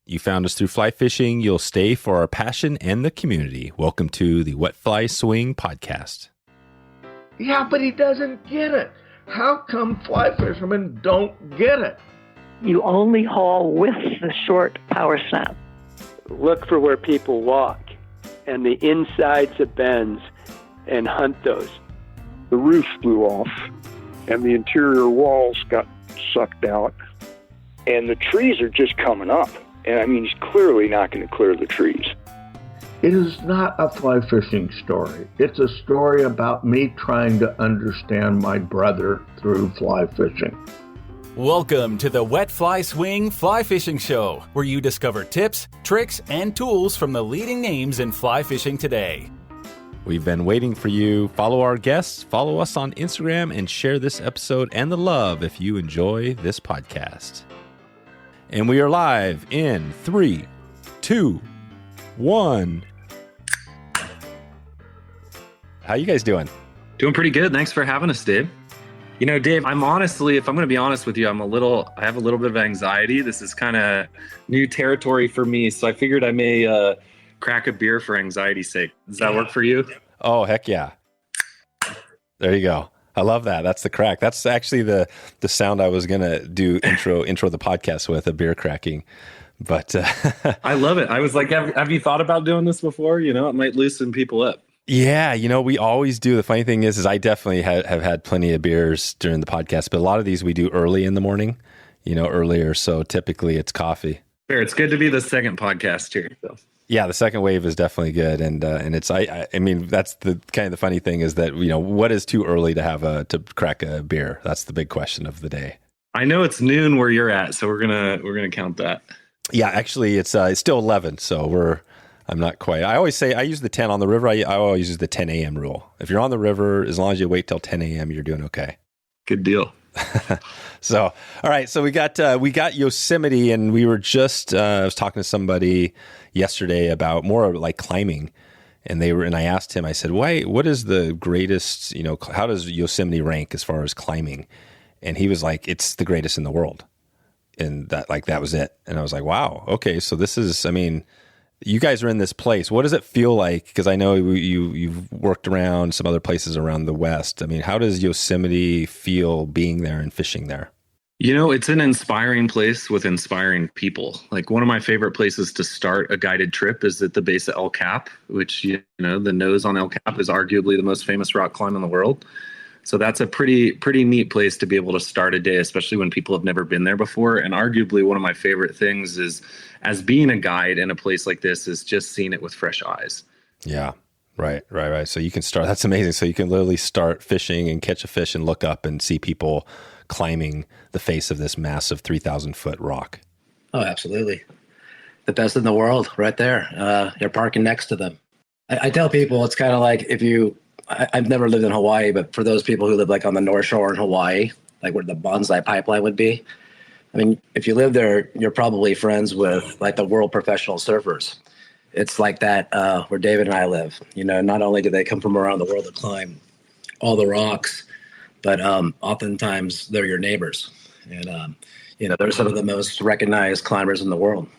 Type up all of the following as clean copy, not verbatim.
You found us through fly fishing. You'll stay for our passion and the community. Welcome to the Wet Fly Swing podcast. Yeah, but he doesn't get it. How come fly fishermen don't get it? You only haul with the short power snap. Look for where people walk and the insides of bends and hunt those. The roof blew off and the interior walls got sucked out and the trees are just coming up. And I mean, he's clearly not going to clear the trees. It is not a fly fishing story. It's a story about me trying to understand my brother through fly fishing. Welcome to the Wet Fly Swing Fly Fishing Show, where you discover tips, tricks, and tools from the leading names in fly fishing today. We've been waiting for you. Follow our guests, follow us on Instagram, and share this episode and the love if you enjoy this podcast. And we are live in 3, 2, 1. How you guys doing? Doing pretty good. Thanks for having us, Dave. You know, Dave, I'm honestly, if I'm going to be honest with you, I have a little bit of anxiety. This is kind of new territory for me. So I figured I may crack a beer for anxiety's sake. Does that work for you? Oh, heck yeah. There you go. I love that. That's the crack. That's actually the sound I was going to do intro the podcast with, a beer cracking. But I love it. I was like, have you thought about doing this before? You know, it might loosen people up. Yeah, you know, we always do. The funny thing is I definitely have had plenty of beers during the podcast, but a lot of these we do early in the morning, you know, earlier. So typically it's coffee. Fair. It's good to be the second podcast here. So. Yeah, the second wave is definitely good, and it's I mean that's the kind of the funny thing is that, you know, what is too early to crack a beer? That's the big question of the day. I know it's noon where you're at, so we're gonna count that. Yeah, actually it's still 11, so I'm not quite. I always say I use the 10 on the river. I always use the 10 a.m. rule. If you're on the river, as long as you wait till 10 a.m., you're doing okay. Good deal. So, all right. So we got Yosemite, and we were just I was talking to somebody yesterday about more like climbing, and I asked him. I said, what is the greatest? You know, how does Yosemite rank as far as climbing? And he was like, it's the greatest in the world, and that was it. And I was like, wow, okay. So this is, I mean, you guys are in this place. What does it feel like? Because I know you've worked around some other places around the West. I mean, how does Yosemite feel being there and fishing there? You know, it's an inspiring place with inspiring people. Like, one of my favorite places to start a guided trip is at the base of El Cap, which, you know, the nose on El Cap is arguably the most famous rock climb in the world. So that's a pretty neat place to be able to start a day, especially when people have never been there before. And arguably one of my favorite things is, as being a guide in a place like this, is just seeing it with fresh eyes. Yeah, right. So you can start, that's amazing. So you can literally start fishing and catch a fish and look up and see people climbing the face of this massive 3,000 foot rock. Oh, absolutely. The best in the world right there. You're parking next to them. I tell people it's kind of like I've never lived in Hawaii, but for those people who live like on the North Shore in Hawaii, like where the Bonsai pipeline would be, I mean, if you live there, you're probably friends with like the world professional surfers. It's like that where David and I live. You know, not only do they come from around the world to climb all the rocks, but oftentimes they're your neighbors. And, you know, they're some of the most recognized climbers in the world.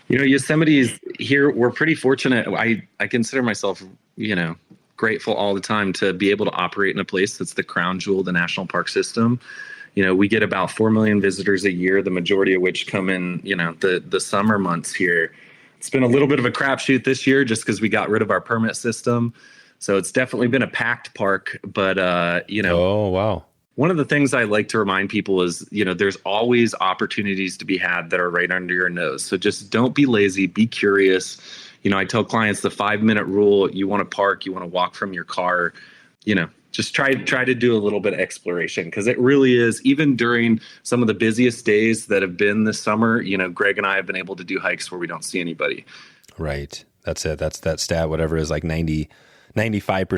You know, Yosemite's here. We're pretty fortunate. I consider myself, you know, grateful all the time to be able to operate in a place that's the crown jewel of the national park system. You know, we get about 4 million visitors a year, the majority of which come in, you know, the summer months here. It's been a little bit of a crapshoot this year just because we got rid of our permit system. So it's definitely been a packed park, but, you know. Oh, wow. One of the things I like to remind people is, you know, there's always opportunities to be had that are right under your nose. So just don't be lazy, be curious. You know, I tell clients the 5-minute rule. You want to park, you want to walk from your car, you know, just try to do a little bit of exploration, because it really is, even during some of the busiest days that have been this summer, you know, Greg and I have been able to do hikes where we don't see anybody. Right. That's it. That's that stat, whatever it is, like 95%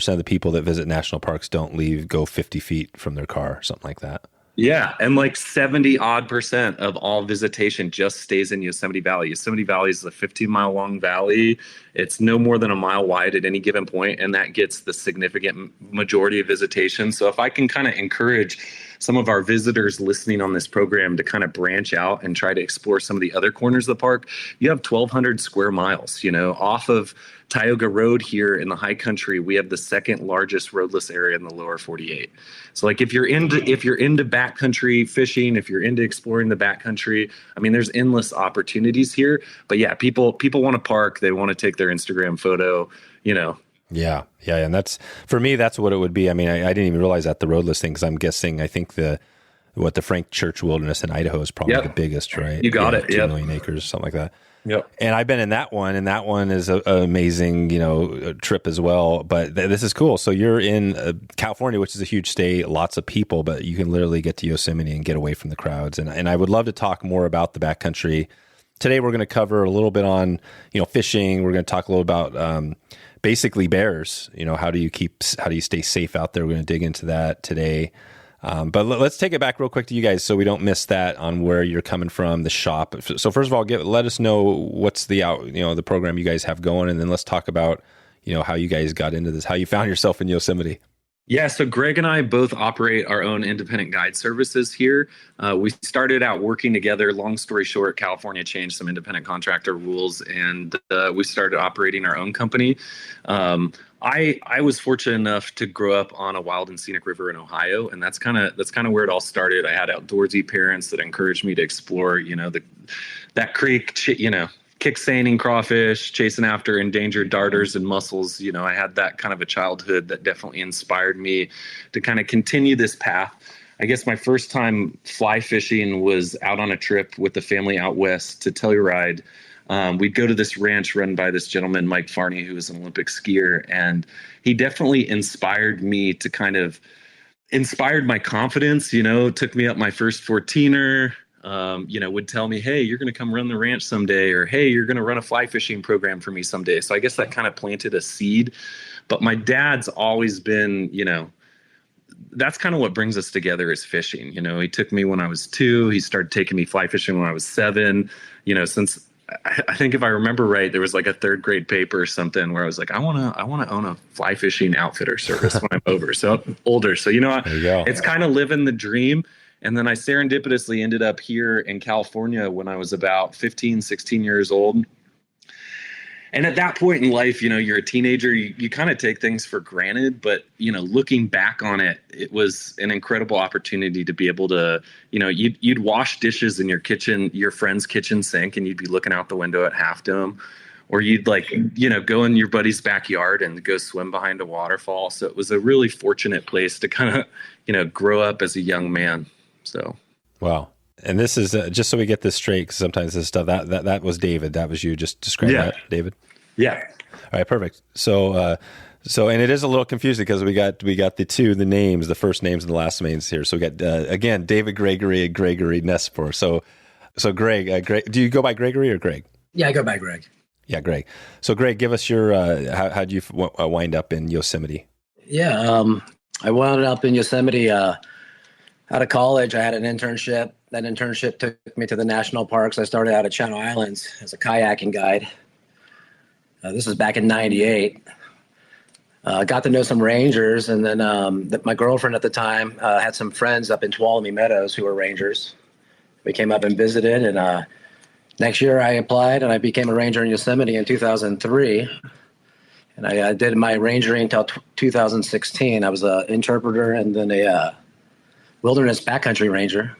of the people that visit national parks don't go 50 feet from their car, something like that. Yeah. And like 70% of all visitation just stays in Yosemite Valley. Yosemite Valley is a 15-mile long valley. It's no more than a mile wide at any given point, and that gets the significant majority of visitation. So if I can kind of encourage some of our visitors listening on this program to kind of branch out and try to explore some of the other corners of the park, you have 1,200 square miles, off of Tioga Road here in the high country. We have the second largest roadless area in the lower 48. So like if you're into backcountry fishing, if you're into exploring the backcountry, I mean, there's endless opportunities here. But yeah, people want to park. They want to take their Instagram photo, Yeah. And that's, for me, that's what it would be. I mean, I didn't even realize that the roadless thing, because I'm guessing, I think the Frank Church Wilderness in Idaho is probably the biggest, right? You got it. 2 million acres, something like that. Yep. And I've been in that one, and that one is an amazing, trip as well. But this is cool. So you're in California, which is a huge state, lots of people, but you can literally get to Yosemite and get away from the crowds. And I would love to talk more about the backcountry. Today, we're going to cover a little bit on, fishing. We're going to talk a little about basically bears. How do you stay safe out there? We're going to dig into that today. But let's take it back real quick to you guys so we don't miss that on where you're coming from, the shop. So first of all, let us know what's the program you guys have going, and then let's talk about, how you guys got into this, how you found yourself in Yosemite. Yeah, so Greg and I both operate our own independent guide services here. We started out working together. Long story short, California changed some independent contractor rules, and we started operating our own company. I was fortunate enough to grow up on a wild and scenic river in Ohio, and that's kind of where it all started. I had outdoorsy parents that encouraged me to explore, that creek, kick-seining crawfish, chasing after endangered darters and mussels. I had that kind of a childhood that definitely inspired me to kind of continue this path. I guess my first time fly fishing was out on a trip with the family out west to Telluride. We'd go to this ranch run by this gentleman, Mike Farney, who was an Olympic skier. And he definitely inspired me to inspired my confidence, took me up my first 14er, would tell me, hey, you're going to come run the ranch someday, or, hey, you're going to run a fly fishing program for me someday. So I guess that kind of planted a seed. But my dad's always been, that's kind of what brings us together is fishing. He took me when I was 2. He started taking me fly fishing when I was 7. Since I think if I remember right, there was like a 3rd grade paper or something where I was like, I want to own a fly fishing outfitter service when I'm older. So it's kind of living the dream. And then I serendipitously ended up here in California when I was about 15, 16 years old. And at that point in life, you're a teenager, you kind of take things for granted, but, looking back on it, it was an incredible opportunity to be able to, you'd wash dishes in your kitchen, your friend's kitchen sink, and you'd be looking out the window at Half Dome, or you'd go in your buddy's backyard and go swim behind a waterfall. So it was a really fortunate place to kind of, grow up as a young man. So. Wow. And this is just so we get this straight, because sometimes this stuff that was David. That was you. Just describe that, David. Yeah. All right. Perfect. So and it is a little confusing because we got the names, the first names and the last names here. So we got again David Gregory and Gregory Nespor. So Greg, do you go by Gregory or Greg? Yeah, I go by Greg. Yeah, Greg. So Greg, give us your how'd you wind up in Yosemite? Yeah, I wound up in Yosemite. Out of college, I had an internship. That internship took me to the national parks. I started out at Channel Islands as a kayaking guide. This was back in '98. Got to know some rangers, and then my girlfriend at the time had some friends up in Tuolumne Meadows who were rangers. We came up and visited, and next year I applied, and I became a ranger in Yosemite in 2003. And I did my rangering until 2016. I was an interpreter and then a wilderness backcountry ranger.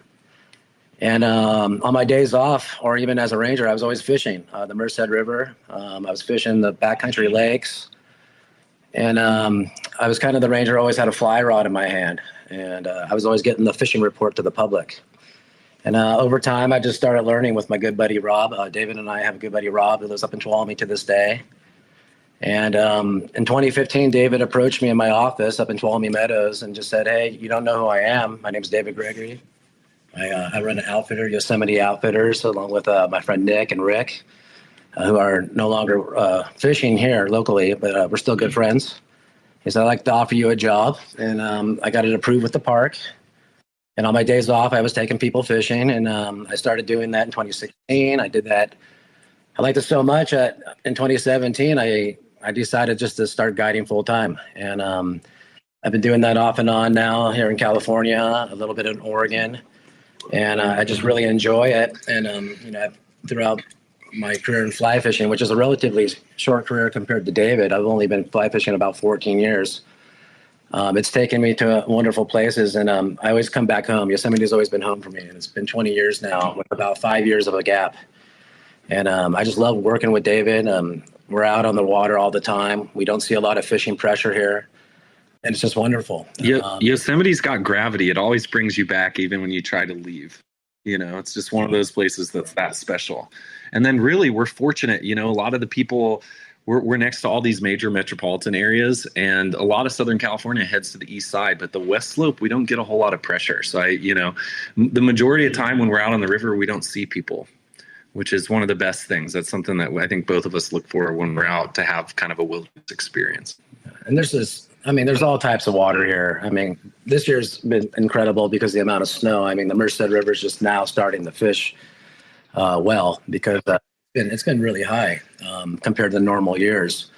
And on my days off, or even as a ranger, I was always fishing the Merced River. I was fishing the backcountry lakes. And I was kind of the ranger, always had a fly rod in my hand. And I was always getting the fishing report to the public. And over time, I just started learning with my good buddy, Rob. David and I have a good buddy, Rob, who lives up in Tuolumne to this day. And in 2015, David approached me in my office up in Tuolumne Meadows and just said, hey, you don't know who I am. My name's David Gregory. I run an outfitter, Yosemite Outfitters, along with my friend Nick and Rick, who are no longer fishing here locally, but we're still good friends. He said, I'd like to offer you a job. And I got it approved with the park. And on my days off, I was taking people fishing. And I started doing that in 2016. I did that. I liked it so much that in 2017, I decided just to start guiding full time. And I've been doing that off and on now here in California, a little bit in Oregon, and I just really enjoy it. And throughout my career in fly fishing, which is a relatively short career compared to David, I've only been fly fishing about 14 years. It's taken me to wonderful places, and I always come back home. Yosemite's always been home for me, and it's been 20 years now with about 5 years of a gap. And I just love working with David. We're out on the water all the time. We don't see a lot of fishing pressure here, and it's just wonderful. Yosemite's got gravity. It always brings you back even when you try to leave. It's just one of those places that's that special. And then really we're fortunate, a lot of the people, we're next to all these major metropolitan areas, and a lot of Southern California heads to the east side, but the West Slope, we don't get a whole lot of pressure. So the majority of the time when we're out on the river, we don't see people, which is one of the best things. That's something that I think both of us look for when we're out, to have kind of a wilderness experience. And there's all types of water here. This year's been incredible because of the amount of snow. The Merced River is just now starting to fish because it's been really high compared to normal years.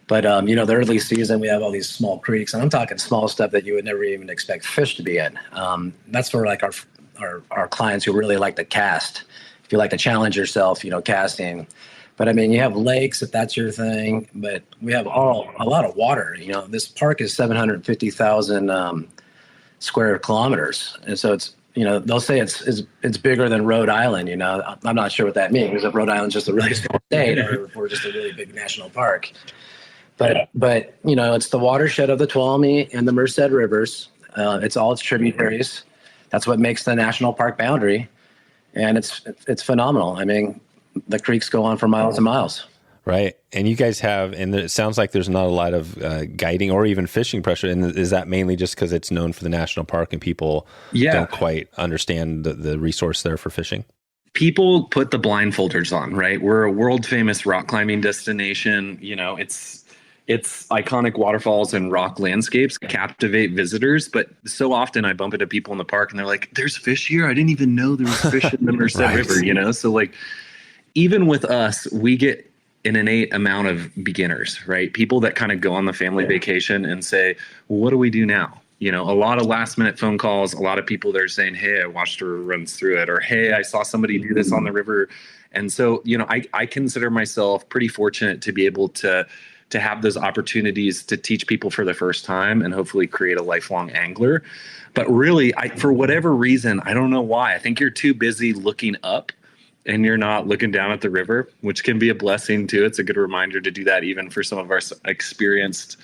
But, the early season, we have all these small creeks, and I'm talking small stuff that you would never even expect fish to be in. That's for like our clients who really like to cast. If you like to challenge yourself, casting. But you have lakes if that's your thing, but we have a lot of water. This park is 750,000 square kilometers. And so it's, they'll say it's bigger than Rhode Island. I'm not sure what that means, if Rhode Island's just a really small state or if we're just a really big national park. But it's the watershed of the Tuolumne and the Merced Rivers. It's all its tributaries. That's what makes the national park boundary. And it's phenomenal. The creeks go on for miles and miles. Right. And you guys have, and it sounds like there's not a lot of guiding or even fishing pressure. And is that mainly just because it's known for the national park and people don't quite understand the resource there for fishing? People put the blindfolders on, right? We're a world famous rock climbing destination. It's iconic waterfalls and rock landscapes captivate visitors. But so often I bump into people in the park and they're like, there's fish here. I didn't even know there was fish in the Merced River, So even with us, we get an innate amount of beginners, right? People that kind of go on the family vacation and say, well, what do we do now? A lot of last minute phone calls, a lot of people that are saying, hey, I watched her run through it, or hey, I saw somebody do this on the river. And so, I consider myself pretty fortunate to be able to have those opportunities to teach people for the first time and hopefully create a lifelong angler. But really, for whatever reason, I don't know why, I think you're too busy looking up and you're not looking down at the river, which can be a blessing too. It's a good reminder to do that even for some of our experienced,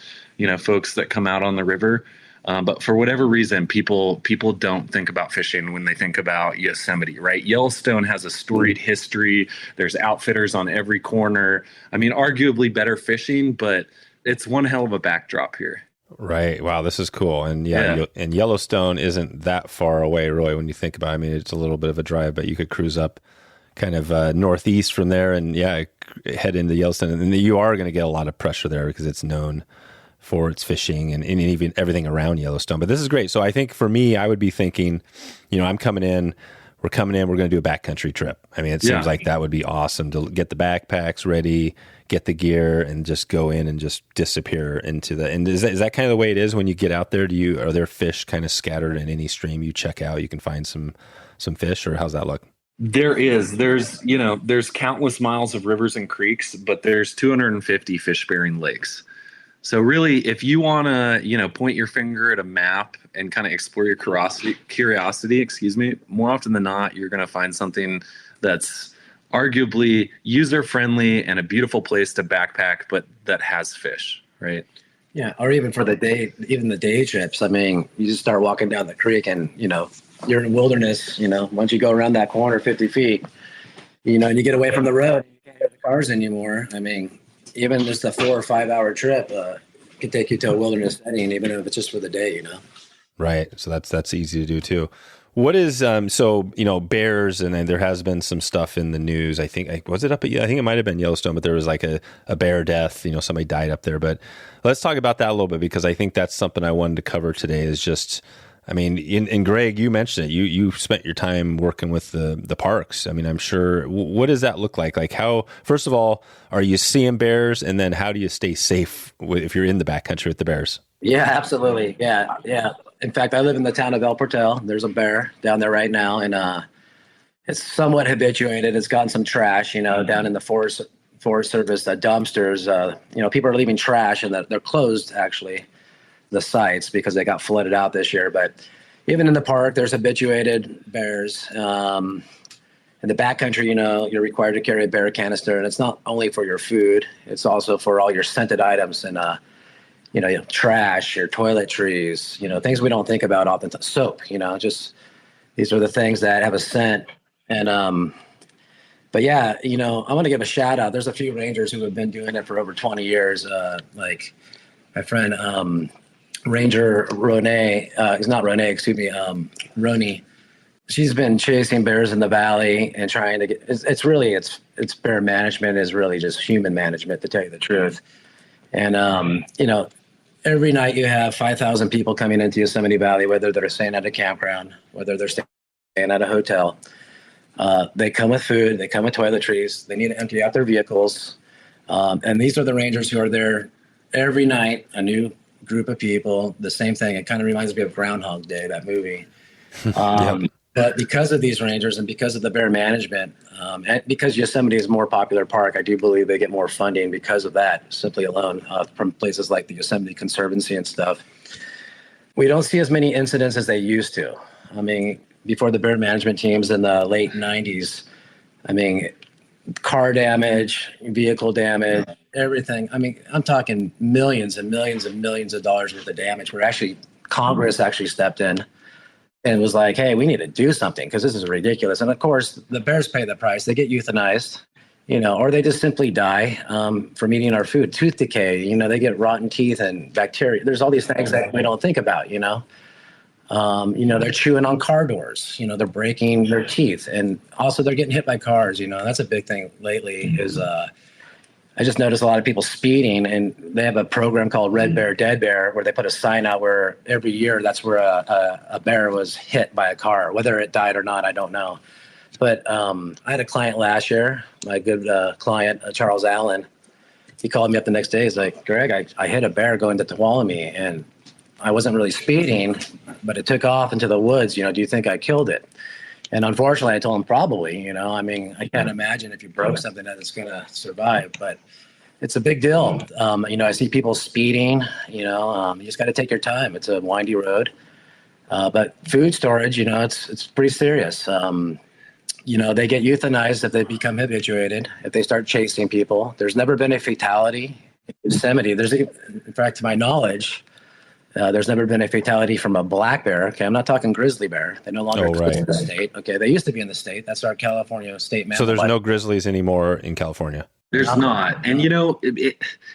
folks that come out on the river. But for whatever reason, people don't think about fishing when they think about Yosemite, right? Yellowstone has a storied history. There's outfitters on every corner. Arguably better fishing, but it's one hell of a backdrop here. Right. Wow, this is cool. And and Yellowstone isn't that far away, Roy, when you think about it. It's a little bit of a drive, but you could cruise up kind of northeast from there and head into Yellowstone. And you are going to get a lot of pressure there because it's known for its fishing and even everything around Yellowstone. But this is great. So I think for me, I would be thinking, we're coming in, we're going to do a backcountry trip. It seems like that would be awesome to get the backpacks ready, get the gear, and just go in and just disappear into and is that kind of the way it is when you get out there? Are there fish kind of scattered in any stream you check out? You can find some fish, or how's that look? There's countless miles of rivers and creeks, but there's 250 fish-bearing lakes. So really, if you want to, point your finger at a map and kind of explore your curiosity, more often than not, you're going to find something that's arguably user-friendly and a beautiful place to backpack, but that has fish, right? Yeah, or even for the day trips. You just start walking down the creek and, you're in the wilderness, once you go around that corner 50 feet, and you get away from the road, you can't hear the cars anymore. Even just a 4 or 5 hour trip could take you to a wilderness setting, even if it's just for the day, Right. So that's easy to do too. What is, bears, and then there has been some stuff in the news. I think, I think it might have been Yellowstone, but there was like a bear death, somebody died up there. But let's talk about that a little bit, because I think that's something I wanted to cover today is just, and Greg, you mentioned it. You spent your time working with the parks. I'm sure. What does that look like? Like how? First of all, are you seeing bears, and then how do you stay safe if you're in the backcountry with the bears? Yeah, absolutely. Yeah, yeah. In fact, I live in the town of El Portal. There's a bear down there right now, and it's somewhat habituated. It's gotten some trash, down in the Forest Service dumpsters. People are leaving trash, and they're closed, actually, the sites, because they got flooded out this year. But even in the park, there's habituated bears. In the backcountry, you're required to carry a bear canister, and it's not only for your food, it's also for all your scented items and trash, your toiletries, things we don't think about often. Soap, just these are the things that have a scent. And but yeah, I want to give a shout out. There's a few rangers who have been doing it for over 20 years. Like my friend Ranger Roni. She's been chasing bears in the valley and trying to get. It's bear management is really just human management, to tell you the truth. And every night you have 5,000 people coming into Yosemite Valley, whether they're staying at a campground, whether they're staying at a hotel. They come with food, they come with toiletries, they need to empty out their vehicles. And these are the rangers who are there every night, a new group of people, the same thing. It kind of reminds me of Groundhog Day, that movie. Yep. But because of these rangers and because of the bear management, and because Yosemite is a more popular park, I do believe they get more funding because of that, simply alone, from places like the Yosemite Conservancy and stuff. We don't see as many incidents as they used to. I mean, before the bear management teams in the late 90s, car damage, vehicle damage, everything. I'm talking millions and millions and millions of dollars worth of damage, where Congress actually stepped in and was like, hey, we need to do something because this is ridiculous. And of course, the bears pay the price. They get euthanized, or they just simply die from eating our food. Tooth decay, they get rotten teeth and bacteria. There's all these things that we don't think about, they're chewing on car doors, they're breaking their teeth. And also they're getting hit by cars, that's a big thing lately is I just noticed a lot of people speeding, and they have a program called Red Bear, Dead Bear, where they put a sign out where every year that's where a bear was hit by a car. Whether it died or not, I don't know. But I had a client last year, my good client, Charles Allen. He called me up the next day. He's like, Greg, I hit a bear going to Tuolumne, and I wasn't really speeding, but it took off into the woods. Do you think I killed it? And unfortunately, I told him probably, I can't imagine if you broke something that it's going to survive, but it's a big deal. I see people speeding, you just got to take your time. It's a windy road. But food storage, it's pretty serious. They get euthanized if they become habituated, if they start chasing people. There's never been a fatality in Yosemite. In fact, to my knowledge, there's never been a fatality from a black bear. Okay, I'm not talking grizzly bear. They no longer exist in the state. Okay, they used to be in the state. That's our California state mammal. So there's no grizzlies anymore in California? There's not. And,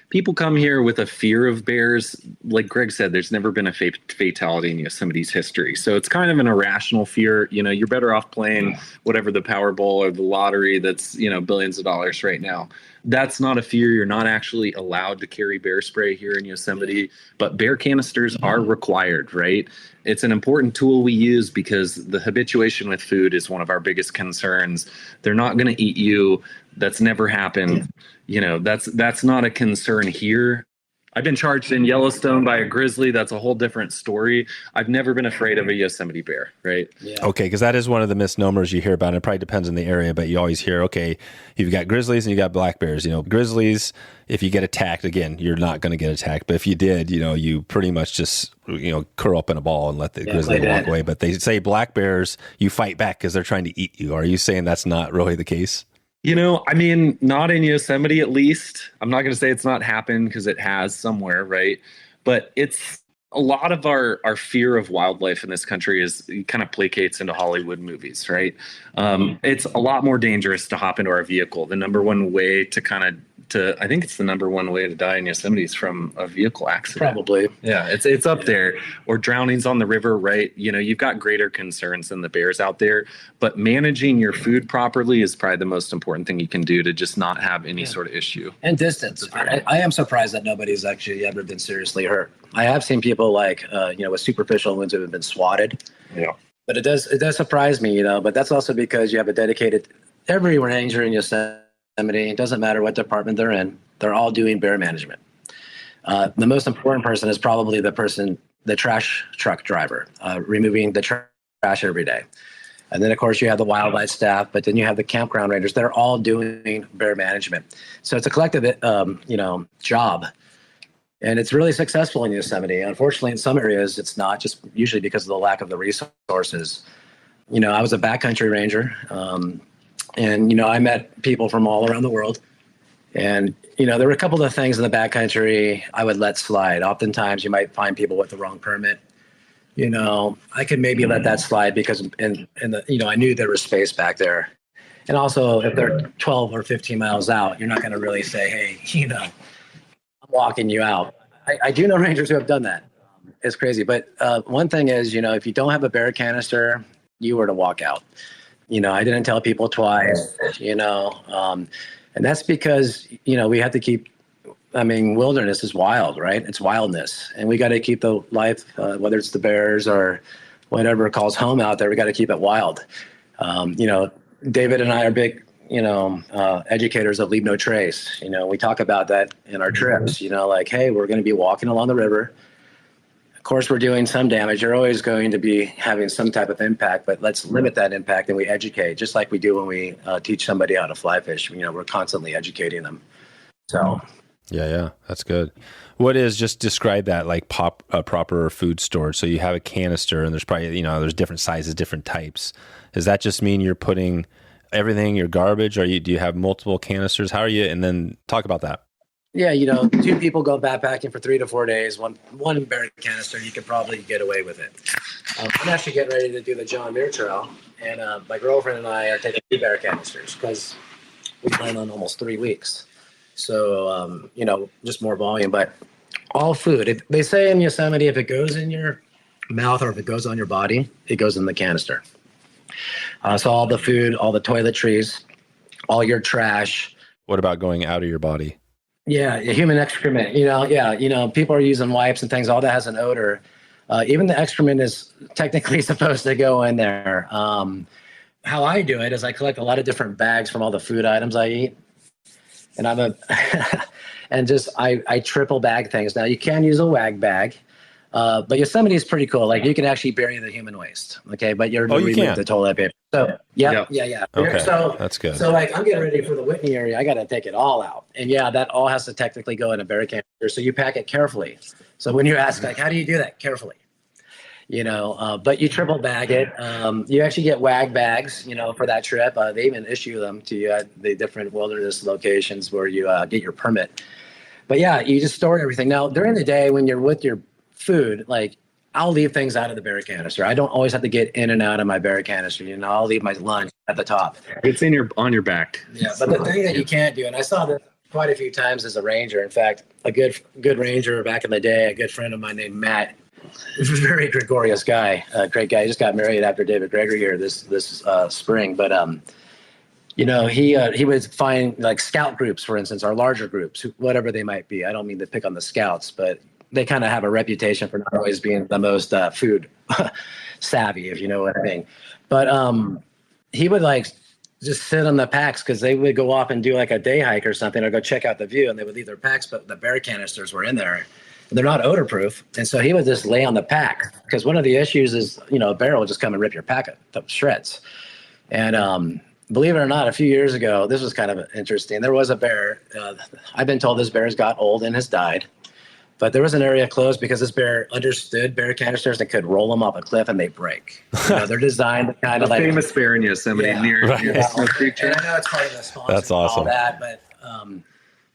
people come here with a fear of bears. Like Greg said, there's never been a fatality in Yosemite's history. So it's kind of an irrational fear. You're better off playing whatever the Powerball or the lottery that's, billions of dollars right now. That's not a fear. You're not actually allowed to carry bear spray here in Yosemite, but bear canisters are required, right? It's an important tool we use because the habituation with food is one of our biggest concerns. They're not going to eat you. That's never happened. That's not a concern here. I've been charged in Yellowstone by a grizzly. That's a whole different story. I've never been afraid of a Yosemite bear, right? Yeah. Okay, because that is one of the misnomers you hear about. It probably depends on the area, but you always hear, okay, you've got grizzlies and you got black bears. Grizzlies, if you get attacked, again, you're not going to get attacked. But if you did, you pretty much just, curl up in a ball and let the grizzly walk away. But they say black bears, you fight back because they're trying to eat you. Are you saying that's not really the case? Not in Yosemite, at least. I'm not going to say it's not happened because it has somewhere, right? But it's a lot of our fear of wildlife in this country kind of placates into Hollywood movies, right? It's a lot more dangerous to hop into our vehicle. The number one way I think it's the number one way to die in Yosemite is from a vehicle accident. Probably. Yeah, it's up there. Or drownings on the river, right? You've got greater concerns than the bears out there. But managing your food properly is probably the most important thing you can do to just not have any sort of issue. And distance. I am surprised that nobody's actually ever been seriously hurt. I have seen people with superficial wounds who have been swatted. Yeah. But it does surprise me, but that's also because you have every ranger in Yosemite, it doesn't matter what department they're in, they're all doing bear management. The most important person is probably the trash truck driver, removing the trash every day. And then, of course, you have the wildlife staff, but then you have the campground rangers. They're all doing bear management. So it's a collective, job. And it's really successful in Yosemite. Unfortunately, in some areas, it's not, just usually because of the lack of the resources. I was a backcountry ranger, and I met people from all around the world. And, there were a couple of things in the backcountry I would let slide. Oftentimes, you might find people with the wrong permit. I could maybe let that slide because I knew there was space back there. And also, if they're 12 or 15 miles out, you're not going to really say, hey, I'm walking you out. I do know rangers who have done that. It's crazy. But one thing is, if you don't have a bear canister, you were to walk out. I didn't tell people twice, and that's because, we have to keep, wilderness is wild, right? It's wildness. And we got to keep the life, whether it's the bears or whatever it calls home out there, we got to keep it wild. David and I are big, educators of leave no trace. We talk about that in our trips, like, hey, we're going to be walking along the river. Of course, we're doing some damage. You're always going to be having some type of impact, but let's limit that impact and we educate, just like we do when we teach somebody how to fly fish. We're constantly educating them. So. Yeah, that's good. What is, just describe that, like proper food storage? So you have a canister, and there's probably, there's different sizes, different types. Does that just mean you're putting everything, your garbage, or do you have multiple canisters? How are you? And then talk about that. Yeah, 2 people go backpacking for 3 to 4 days. One bear canister, you could probably get away with it. I'm actually getting ready to do the John Muir Trail, and my girlfriend and I are taking 2 bear canisters because we plan on almost 3 weeks. So, just more volume, but all food. They say in Yosemite, if it goes in your mouth or if it goes on your body, it goes in the canister. So all the food, all the toiletries, all your trash. What about going out of your body? Yeah, human excrement, people are using wipes and things. All that has an odor. Even the excrement is technically supposed to go in there. How I do it is I collect a lot of different bags from all the food items I eat. And I triple bag things. Now you can use a wag bag, but Yosemite is pretty cool. Like you can actually bury the human waste. Okay. But you remove the toilet paper. So yeah. Okay. So that's good. So like I'm getting ready for the Whitney area. I got to take it all out. And that all has to technically go in a bear canister. So you pack it carefully. So when you ask like, how do you do that? Carefully. But you triple bag it. You actually get wag bags, for that trip. They even issue them to you at the different wilderness locations where you get your permit. But yeah, you just store everything. Now, during the day when you're with your food, like I'll leave things out of the bear canister. I don't always have to get in and out of my bear canister. I'll leave my lunch at the top. It's on your back. Yeah, but the thing that you can't do, and I saw this quite a few times as a ranger. In fact, a good ranger back in the day, a good friend of mine named Matt. He was a very gregarious guy, great guy. He just got married after David Gregory here this spring. But he would find like scout groups, for instance, or larger groups, whatever they might be. I don't mean to pick on the scouts, but they kind of have a reputation for not always being the most food savvy, if you know what I mean. But he would like just sit on the packs because they would go off and do like a day hike or something, or go check out the view, and they would leave their packs, but the bear canisters were in there. They're not odor proof. And so he would just lay on the pack because one of the issues is, a bear will just come and rip your pack to shreds. And believe it or not, a few years ago, this was kind of interesting. There was a bear. I've been told this bear's got old and has died. But there was an area closed because this bear understood bear canisters that could roll them off a cliff and they break. They're designed to kind of like famous bear in Yosemite near Snow Creek. And I know it's part of the sponsor. That's awesome. All that, but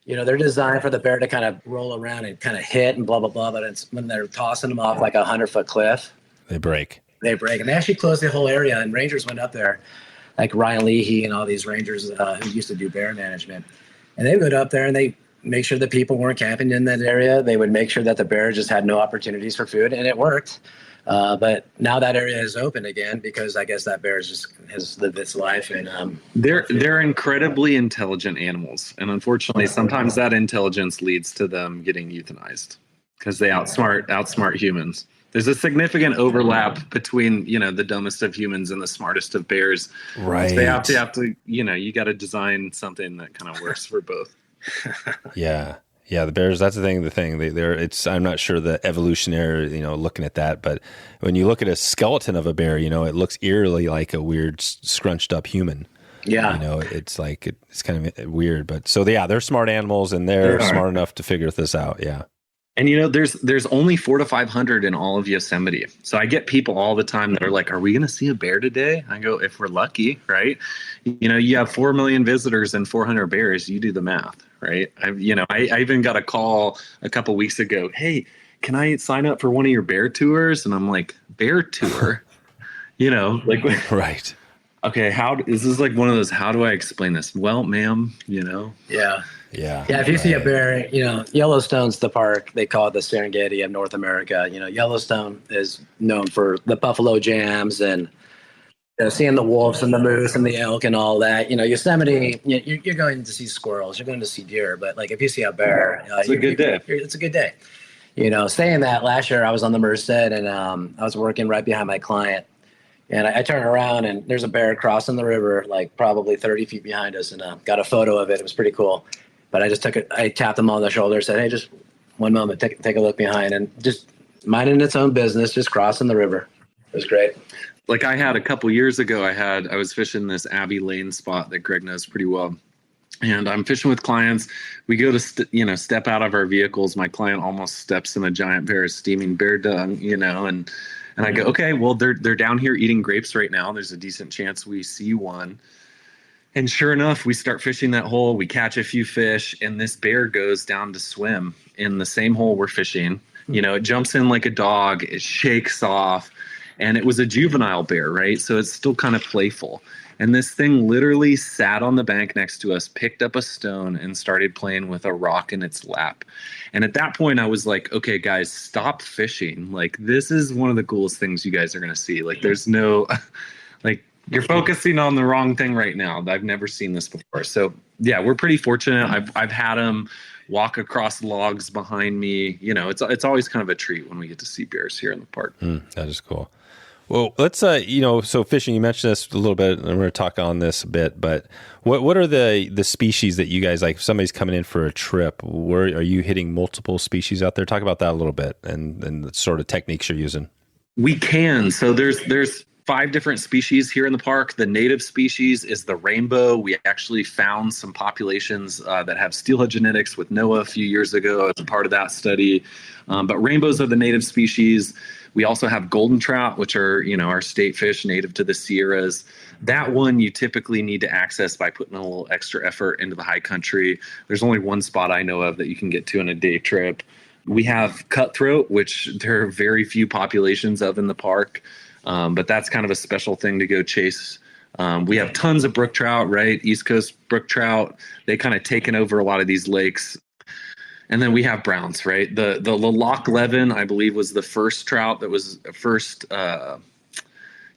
they're designed for the bear to kind of roll around and kind of hit and blah blah blah. But it's when they're tossing them off like 100-foot cliff, they break. And they actually closed the whole area. And rangers went up there, like Ryan Leahy and all these rangers who used to do bear management, and they would go up there and they make sure that people weren't camping in that area. They would make sure that the bear just had no opportunities for food, and it worked. But now that area is open again because I guess that bear has lived its life. And they're incredibly intelligent animals, and unfortunately, sometimes that intelligence leads to them getting euthanized because they outsmart humans. There's a significant overlap between the dumbest of humans and the smartest of bears. Right. So they have to you got to design something that kind of works for both. Yeah. Yeah, the bears. That's the thing. I'm not sure the evolutionary, looking at that, but when you look at a skeleton of a bear, it looks eerily like a weird scrunched up human. Yeah. It's like it's kind of weird, but so yeah, they're smart animals and they're smart enough to figure this out. Yeah. And there's only 400 to 500 in all of Yosemite. So I get people all the time that are like, "Are we going to see a bear today?" I go, "If we're lucky, right? You have 4 million visitors and 400 bears. You do the math, right?" I even got a call a couple weeks ago. "Hey, can I sign up for one of your bear tours?" And I'm like, "Bear tour?" Right. Okay, this is like one of those, how do I explain this? Well, ma'am, Yeah. Yeah. Yeah. If you see a bear, Yellowstone's the park. They call it the Serengeti of North America. Yellowstone is known for the buffalo jams and seeing the wolves and the moose and the elk and all that. Yosemite, you're going to see squirrels, you're going to see deer, but like if you see a bear, it's a good day. It's a good day. Saying that, last year I was on the Merced and I was working right behind my client. And I turned around and there's a bear crossing the river, like probably 30 feet behind us, and got a photo of it. It was pretty cool. But I tapped him on the shoulder, said, "Hey, just one moment, take a look behind," and just minding its own business, just crossing the river. It was great. Like I had a couple years ago, I was fishing this Abbey Lane spot that Greg knows pretty well. And I'm fishing with clients. We go to, step out of our vehicles. My client almost steps in a giant pair of steaming bear dung, and I go, "Okay, well, they're down here eating grapes right now. There's a decent chance we see one." And sure enough, we start fishing that hole. We catch a few fish, and this bear goes down to swim in the same hole we're fishing. It jumps in like a dog. It shakes off, and it was a juvenile bear, right? So it's still kind of playful. And this thing literally sat on the bank next to us, picked up a stone, and started playing with a rock in its lap. And at that point, I was like, "Okay, guys, stop fishing. Like, this is one of the coolest things you guys are going to see. Like, there's no, like, you're focusing on the wrong thing right now. I've never seen this before." So, yeah, we're pretty fortunate. I've had them walk across logs behind me. It's always kind of a treat when we get to see bears here in the park. That is cool. Well, let's, so fishing, you mentioned this a little bit, and we're going to talk on this a bit, but what are the species that you guys, like if somebody's coming in for a trip, where are you hitting multiple species out there? Talk about that a little bit and the sort of techniques you're using. We can. So there's 5 different species here in the park. The native species is the rainbow. We actually found some populations that have steelhead genetics with NOAA a few years ago as a part of that study. But rainbows are the native species. We also have golden trout, which are, our state fish native to the Sierras. That one you typically need to access by putting a little extra effort into the high country. There's only one spot I know of that you can get to in a day trip. We have cutthroat, which there are very few populations of in the park. But that's kind of a special thing to go chase. We have tons of brook trout, right? East Coast brook trout. They kind of taken over a lot of these lakes. And then we have browns, right? The Loch Levin, I believe, was the first trout that was first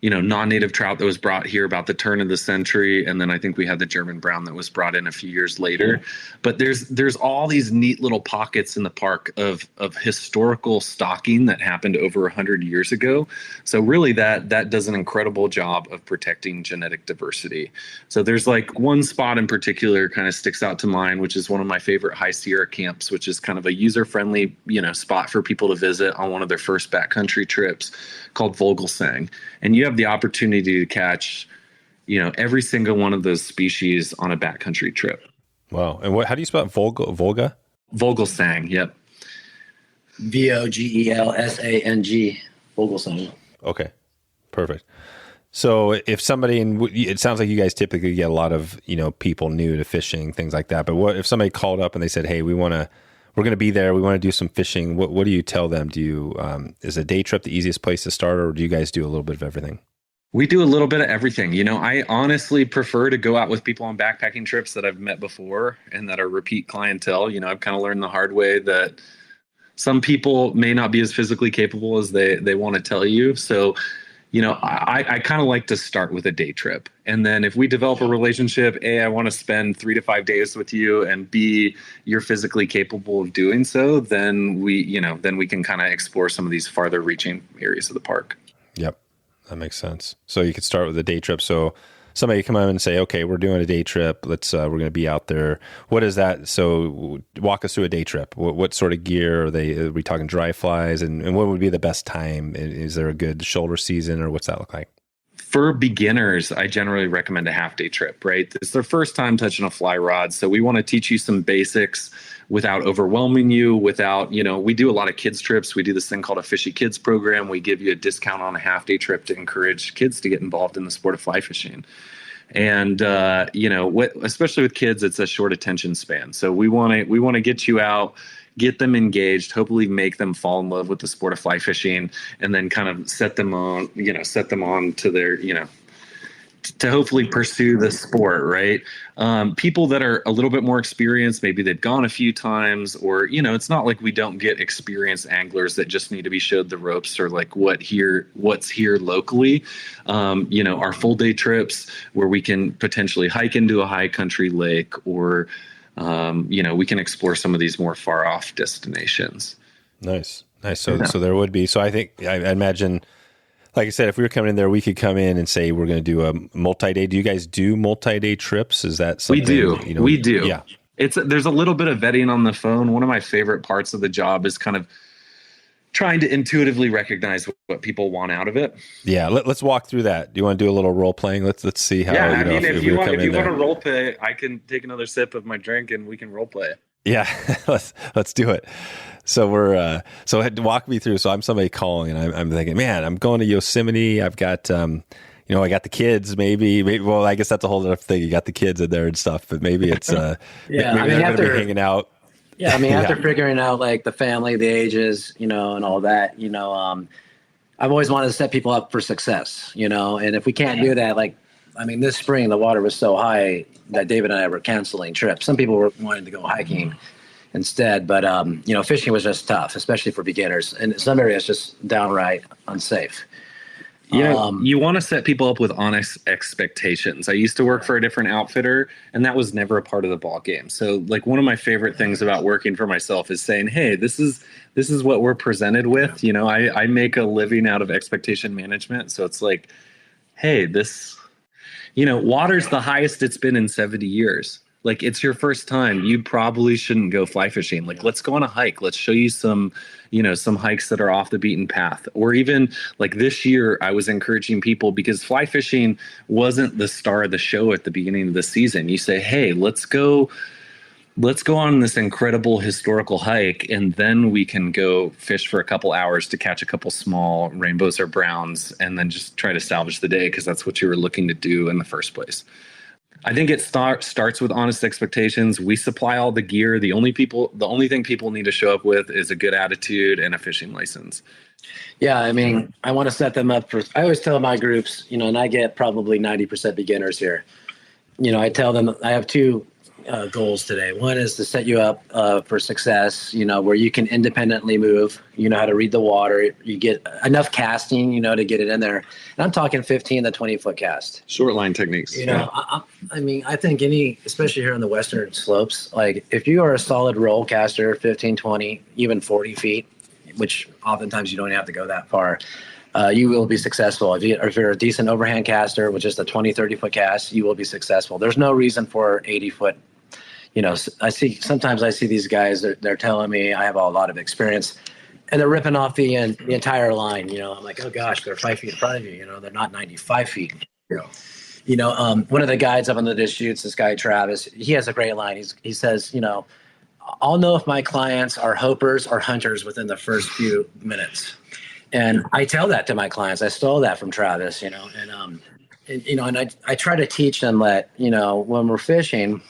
non-native trout that was brought here about the turn of the century. And then I think we had the German brown that was brought in a few years later. But there's all these neat little pockets in the park of historical stocking that happened over 100 years ago. So really that does an incredible job of protecting genetic diversity. So there's like one spot in particular kind of sticks out to mind, which is one of my favorite High Sierra camps, which is kind of a user-friendly, spot for people to visit on one of their first backcountry trips, called Vogelsang. And you have the opportunity to catch, every single one of those species on a backcountry trip. Wow. And how do you spell it? Volga? Vogelsang. Yep. Vogelsang. Vogelsang. Okay. Perfect. So if somebody, and it sounds like you guys typically get a lot of, people new to fishing, things like that. But what if somebody called up and they said, "Hey, we're going to be there. We want to do some fishing." What do you tell them? Do you, is a day trip the easiest place to start, or do you guys do a little bit of everything? We do a little bit of everything. I honestly prefer to go out with people on backpacking trips that I've met before and that are repeat clientele. I've kind of learned the hard way that some people may not be as physically capable as they want to tell you. So, I kind of like to start with a day trip. And then if we develop a relationship, A, I want to spend 3 to 5 days with you, and B, you're physically capable of doing so, then we can kind of explore some of these farther reaching areas of the park. Yep. That makes sense. So you could start with a day trip. So somebody come in and say, okay, we're doing a day trip. We're going to be out there. What is that? So walk us through a day trip. What sort of gear are we talking dry flies, and what would be the best time? Is there a good shoulder season, or what's that look like? For beginners, I generally recommend a half-day trip, right? It's their first time touching a fly rod, so we want to teach you some basics without overwhelming you, without, we do a lot of kids trips. We do this thing called a Fishy Kids program. We give you a discount on a half-day trip to encourage kids to get involved in the sport of fly fishing. And, especially with kids, it's a short attention span. So we want to get you out, get them engaged, hopefully make them fall in love with the sport of fly fishing, and then kind of set them on to their, to hopefully pursue the sport, right? People that are a little bit more experienced, maybe they've gone a few times, or, it's not like we don't get experienced anglers that just need to be showed the ropes, or like what's here locally. Our full day trips where we can potentially hike into a high country lake, or we can explore some of these more far off destinations. Nice. So there would be. So I think I imagine, like I said, if we were coming in there, we could come in and say we're going to do a multi-day. Do you guys do multi-day trips? Is that something? We do. Yeah. There's a little bit of vetting on the phone. One of my favorite parts of the job is kind of trying to intuitively recognize what people want out of it. Yeah, let's walk through that. Do you want to do a little role playing? Let's see how. Yeah, if you want to role play, I can take another sip of my drink and we can role play. Yeah, let's do it. So we're walk me through. So I'm somebody calling, and I'm thinking, man, I'm going to Yosemite. I've got I got the kids. Maybe. Well, I guess that's a whole other thing. You got the kids in there and stuff, but maybe it's maybe they're going to be hanging out. Yeah, after figuring out like the family, the ages, and all that, I've always wanted to set people up for success, and if we can't do that, this spring, the water was so high that David and I were canceling trips. Some people were wanting to go hiking instead, but, fishing was just tough, especially for beginners. And in some areas, just downright unsafe. You want to set people up with honest expectations. I used to work for a different outfitter, and that was never a part of the ball game. So, one of my favorite things about working for myself is saying, "Hey, this is what we're presented with." I make a living out of expectation management. So it's like, "Hey, this, water's the highest it's been in 70 years. It's your first time. You probably shouldn't go fly fishing. Let's go on a hike. Let's show you some hikes that are off the beaten path." Or even this year, I was encouraging people, because fly fishing wasn't the star of the show at the beginning of the season. You say, "Hey, let's go on this incredible historical hike, and then we can go fish for a couple hours to catch a couple small rainbows or browns, and then just try to salvage the day, because that's what you were looking to do in the first place." I think it starts with honest expectations. We supply all the gear. The only thing people need to show up with is a good attitude and a fishing license. Yeah, I want to set them up for. I always tell my groups, and I get probably 90% beginners here. I tell them I have two goals today. One is to set you up for success, where you can independently move, how to read the water, you get enough casting, to get it in there. And I'm talking 15 to 20 foot cast. Short line techniques. I think especially here on the western slopes, if you are a solid roll caster, 15, 20, even 40 feet, which oftentimes you don't have to go that far, you will be successful. If you're a decent overhand caster with just a 20, 30 foot cast, you will be successful. There's no reason for 80 foot. Sometimes I see these guys, they're telling me I have a lot of experience, and they're ripping off the entire line. I'm like, oh gosh, they're 5 feet in front of you. They're not 95 feet. One of the guides up on the dish shoots, this guy, Travis, he has a great line. He says, I'll know if my clients are hopers or hunters within the first few minutes. And I tell that to my clients. I stole that from Travis, and I try to teach them that, when we're fishing,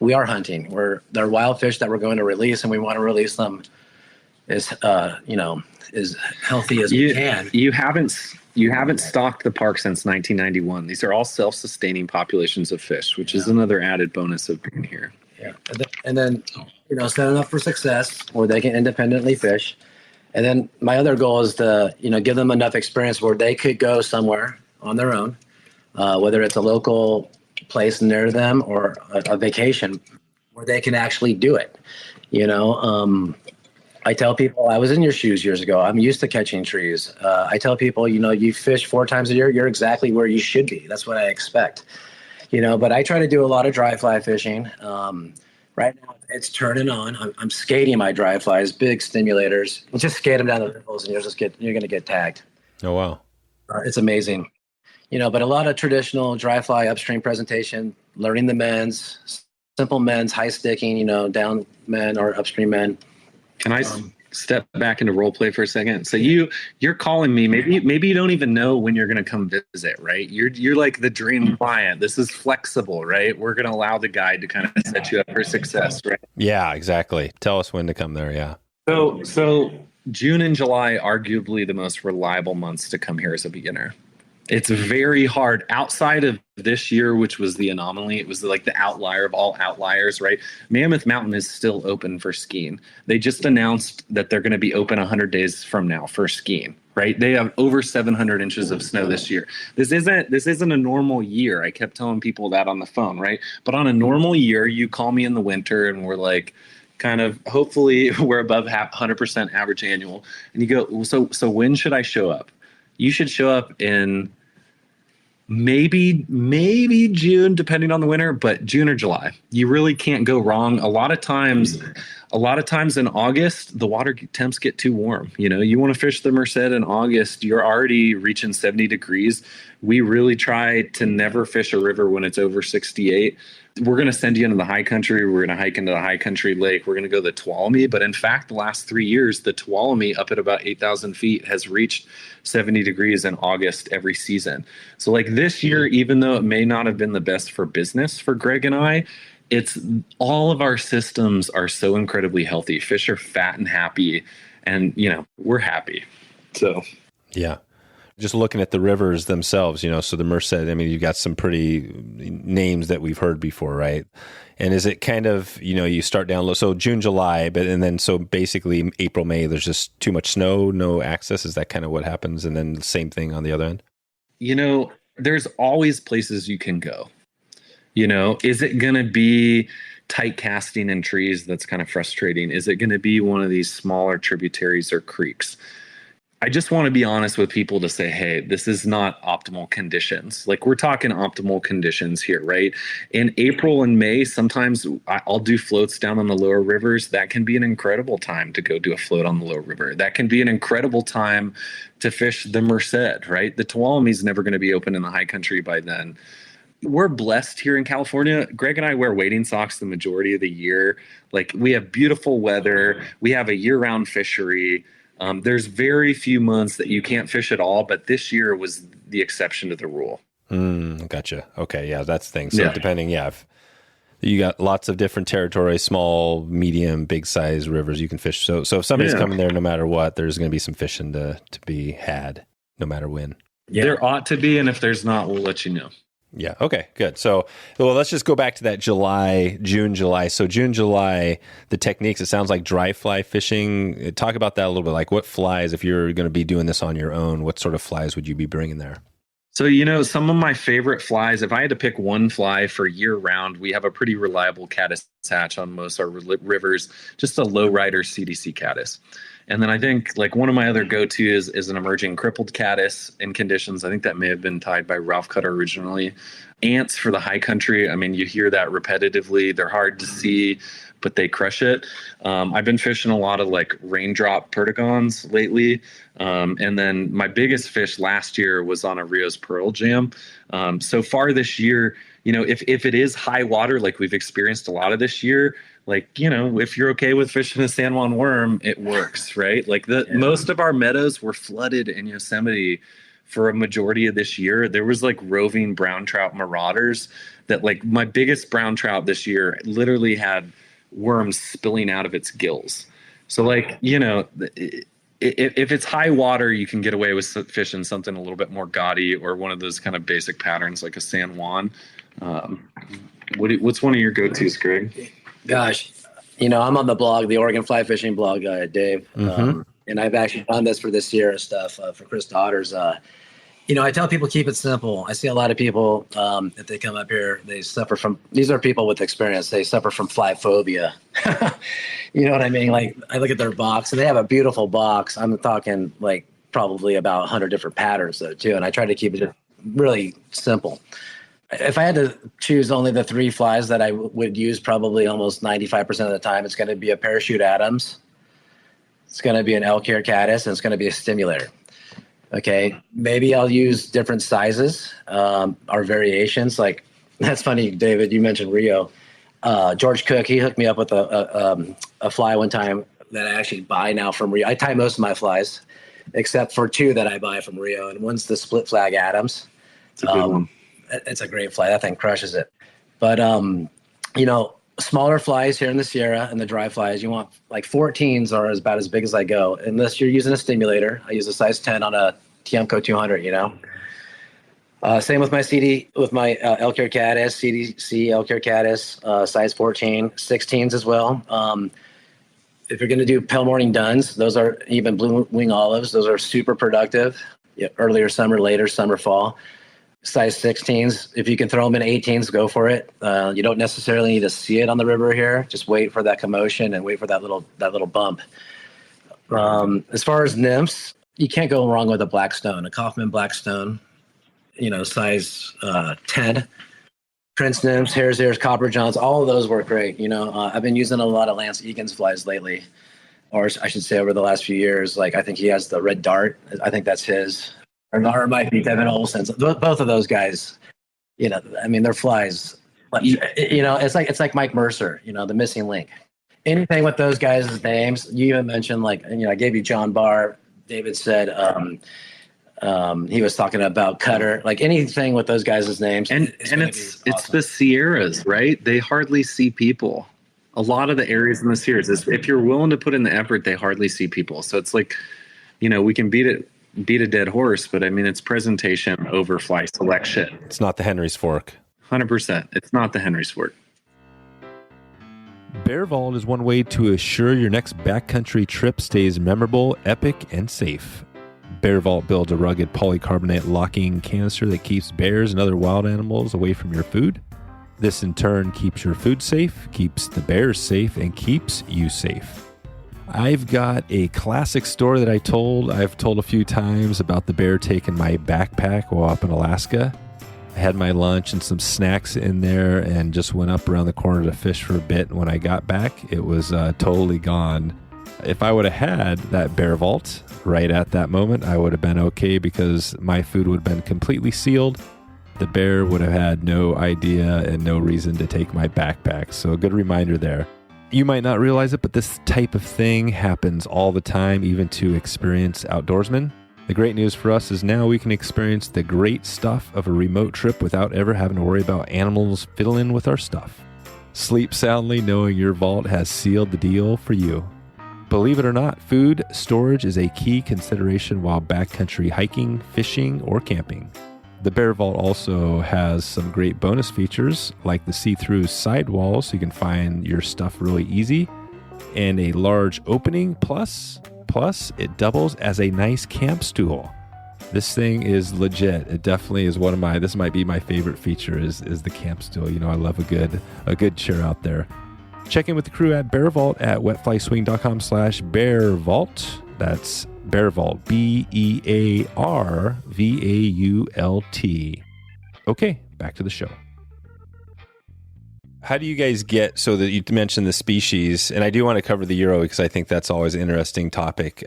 we are hunting. They're wild fish that we're going to release, and we want to release them as as healthy as we can. You haven't stocked the park since 1991. These are all self-sustaining populations of fish, which is another added bonus of being here. Yeah, and then set them up for success where they can independently fish. And then my other goal is to give them enough experience where they could go somewhere on their own, whether it's a local place near them or a vacation where they can actually do it. I tell people, I was in your shoes years ago. I'm used to catching trees. I tell people, you fish 4 times a year. You're exactly where you should be. That's what I expect. But I try to do a lot of dry fly fishing. Right now it's turning on. I'm skating my dry flies, big stimulators. You just skate them down the riffles and you're going to get tagged. Oh, wow. It's amazing. But a lot of traditional dry fly upstream presentation, learning the mends, simple mends, high sticking, down men or upstream men. Can I step back into role play for a second? So you're calling me. Maybe you don't even know when you're going to come visit, right? You're like the dream client. This is flexible, right? We're going to allow the guide to kind of set you up for success, right? Yeah, exactly. Tell us when to come there. Yeah. So June and July, arguably the most reliable months to come here as a beginner. It's very hard outside of this year, which was the anomaly. It was like the outlier of all outliers, right? Mammoth Mountain is still open for skiing. They just announced that they're going to be open 100 days from now for skiing, right? They have over 700 inches of snow this year. This isn't a normal year. I kept telling people that on the phone, right? But on a normal year, you call me in the winter and we're like, kind of, hopefully we're above 100% average annual. And you go, so when should I show up? You should show up in maybe June, depending on the winter, but June or July. You really can't go wrong. A lot of times in August, the water temps get too warm. You want to fish the Merced in August, you're already reaching 70 degrees. We really try to never fish a river when it's over 68. We're going to send you into the high country. We're going to hike into the high country lake. We're going to go to the Tuolumne. But in fact, the last 3 years, the Tuolumne up at about 8,000 feet has reached 70 degrees in August every season. So like this year, even though it may not have been the best for business for Greg and I, it's all of our systems are so incredibly healthy. Fish are fat and happy, and we're happy. So yeah. Just looking at the rivers themselves, so the Merced, you've got some pretty names that we've heard before, right? And is it kind of, you start down low, so June, July, so basically April, May, there's just too much snow, no access. Is that kind of what happens? And then the same thing on the other end? There's always places you can go. Is it going to be tight casting in trees? That's kind of frustrating. Is it going to be one of these smaller tributaries or creeks? I just want to be honest with people to say, hey, this is not optimal conditions. Like we're talking optimal conditions here, right? In April and May, sometimes I'll do floats down on the lower rivers. That can be an incredible time to go do a float on the lower river. That can be an incredible time to fish the Merced, right? The Tuolumne is never going to be open in the high country by then. We're blessed here in California. Greg and I wear wading socks the majority of the year. Like we have beautiful weather. We have a year-round fishery. There's very few months that you can't fish at all, but this year was the exception to the rule. Gotcha. Okay, yeah, that's the thing. So depending, if you got lots of different territories, small, medium, big size rivers you can fish. So if somebody's coming there, no matter what, there's going to be some fishing to be had, no matter when. Yeah. There ought to be, and if there's not, we'll let you know. Yeah. Okay, good. So, let's just go back to that June, July. So June, July, the techniques, it sounds like dry fly fishing. Talk about that a little bit. Like what flies, if you're going to be doing this on your own, what sort of flies would you be bringing there? So, some of my favorite flies, if I had to pick one fly for year round, we have a pretty reliable caddis hatch on most of our rivers, just a low rider CDC caddis. And then I think like one of my other go-tos is an emerging crippled caddis in conditions. I think that may have been tied by Ralph Cutter originally. Ants for the high country. You hear that repetitively. They're hard to see, but they crush it. I've been fishing a lot of like raindrop perdigons lately. And then my biggest fish last year was on a Rio's Pearl Jam. So far this year, if it is high water, like we've experienced a lot of this year, if you're okay with fishing a San Juan worm, it works, right? Most of our meadows were flooded in Yosemite for a majority of this year. There was like roving brown trout marauders that like my biggest brown trout this year literally had worms spilling out of its gills. So if it's high water, you can get away with fishing something a little bit more gaudy or one of those kind of basic patterns like a San Juan. What's one of your go-tos, Greg? Gosh, I'm on the blog, the Oregon Fly Fishing blog, Dave. Mm-hmm. And I've actually done this for this year and stuff for Chris Daughters. I tell people keep it simple. I see a lot of people, if they come up here, they suffer from, these are people with experience, they suffer from fly phobia. You know what I mean? Like I look at their box and they have a beautiful box. I'm talking like probably about 100 different patterns though too. And I try to keep it really simple. If I had to choose only the 3 flies that I would use probably almost 95% of the time, it's going to be a parachute Adams, it's going to be an elk hair caddis, and it's going to be a stimulator. Okay, maybe I'll use different sizes or variations. Like, that's funny, David, you mentioned Rio. George Cook, he hooked me up with a fly one time that I actually buy now from Rio. I tie most of my flies, except for 2 that I buy from Rio, and one's the split flag Adams. It's a good one. It's a great fly. That thing crushes it. But, smaller flies here in the Sierra and the dry flies, you want like 14s are about as big as I go, unless you're using a stimulator. I use a size 10 on a Tiemco 200, Same with my elk hair caddis, CDC elk hair caddis, size 14, 16s as well. If you're going to do pale morning duns, those are even blue wing olives. Those are super productive. Earlier summer, later summer, fall. Size 16s. If you can throw them in 18s, go for it. You don't necessarily need to see it on the river here. Just wait for that commotion and wait for that little bump. As far as nymphs, you can't go wrong with a blackstone, a Kaufman blackstone. Size 10. Prince nymphs, hare's ears, copper johns, all of those work great. I've been using a lot of Lance Egan's flies lately, or I should say over the last few years. Like, I think he has the red dart. I think that's his. Or it might be Devin Olsen's. Both of those guys, they're flies. It's like Mike Mercer, the missing link. Anything with those guys' names, you even mentioned, I gave you John Barr. David said he was talking about Cutter. Like, anything with those guys' names. And it's awesome. The Sierras, right? They hardly see people. A lot of the areas in the Sierras, if you're willing to put in the effort, they hardly see people. So it's like, we can beat a dead horse, but it's presentation over fly selection. It's not the Henry's Fork. 100%. It's not the Henry's Fork. BearVault is one way to assure your next backcountry trip stays memorable, epic, and safe. BearVault builds a rugged polycarbonate locking canister that keeps bears and other wild animals away from your food. This in turn keeps your food safe, keeps the bears safe, and keeps you safe. I've got a classic story that I've told a few times about the bear taking my backpack while up in Alaska. I had my lunch and some snacks in there and just went up around the corner to fish for a bit. And when I got back, it was totally gone. If I would have had that BearVault right at that moment, I would have been okay because my food would have been completely sealed. The bear would have had no idea and no reason to take my backpack. So a good reminder there. You might not realize it, but this type of thing happens all the time, even to experienced outdoorsmen. The great news for us is now we can experience the great stuff of a remote trip without ever having to worry about animals fiddling with our stuff. Sleep soundly knowing your vault has sealed the deal for you. Believe it or not, food storage is a key consideration while backcountry hiking, fishing, or camping. The BearVault also has some great bonus features like the see-through sidewall so you can find your stuff really easy, and a large opening, plus it doubles as a nice camp stool. This thing is legit. It definitely is this might be my favorite feature is the camp stool. I love a good chair out there. Check in with the crew at BearVault at wetflyswing.com/BearVault. That's BearVault, BearVault. Okay, back to the show. How do you guys get, so that you mentioned the species, and I do want to cover the Euro because I think that's always an interesting topic,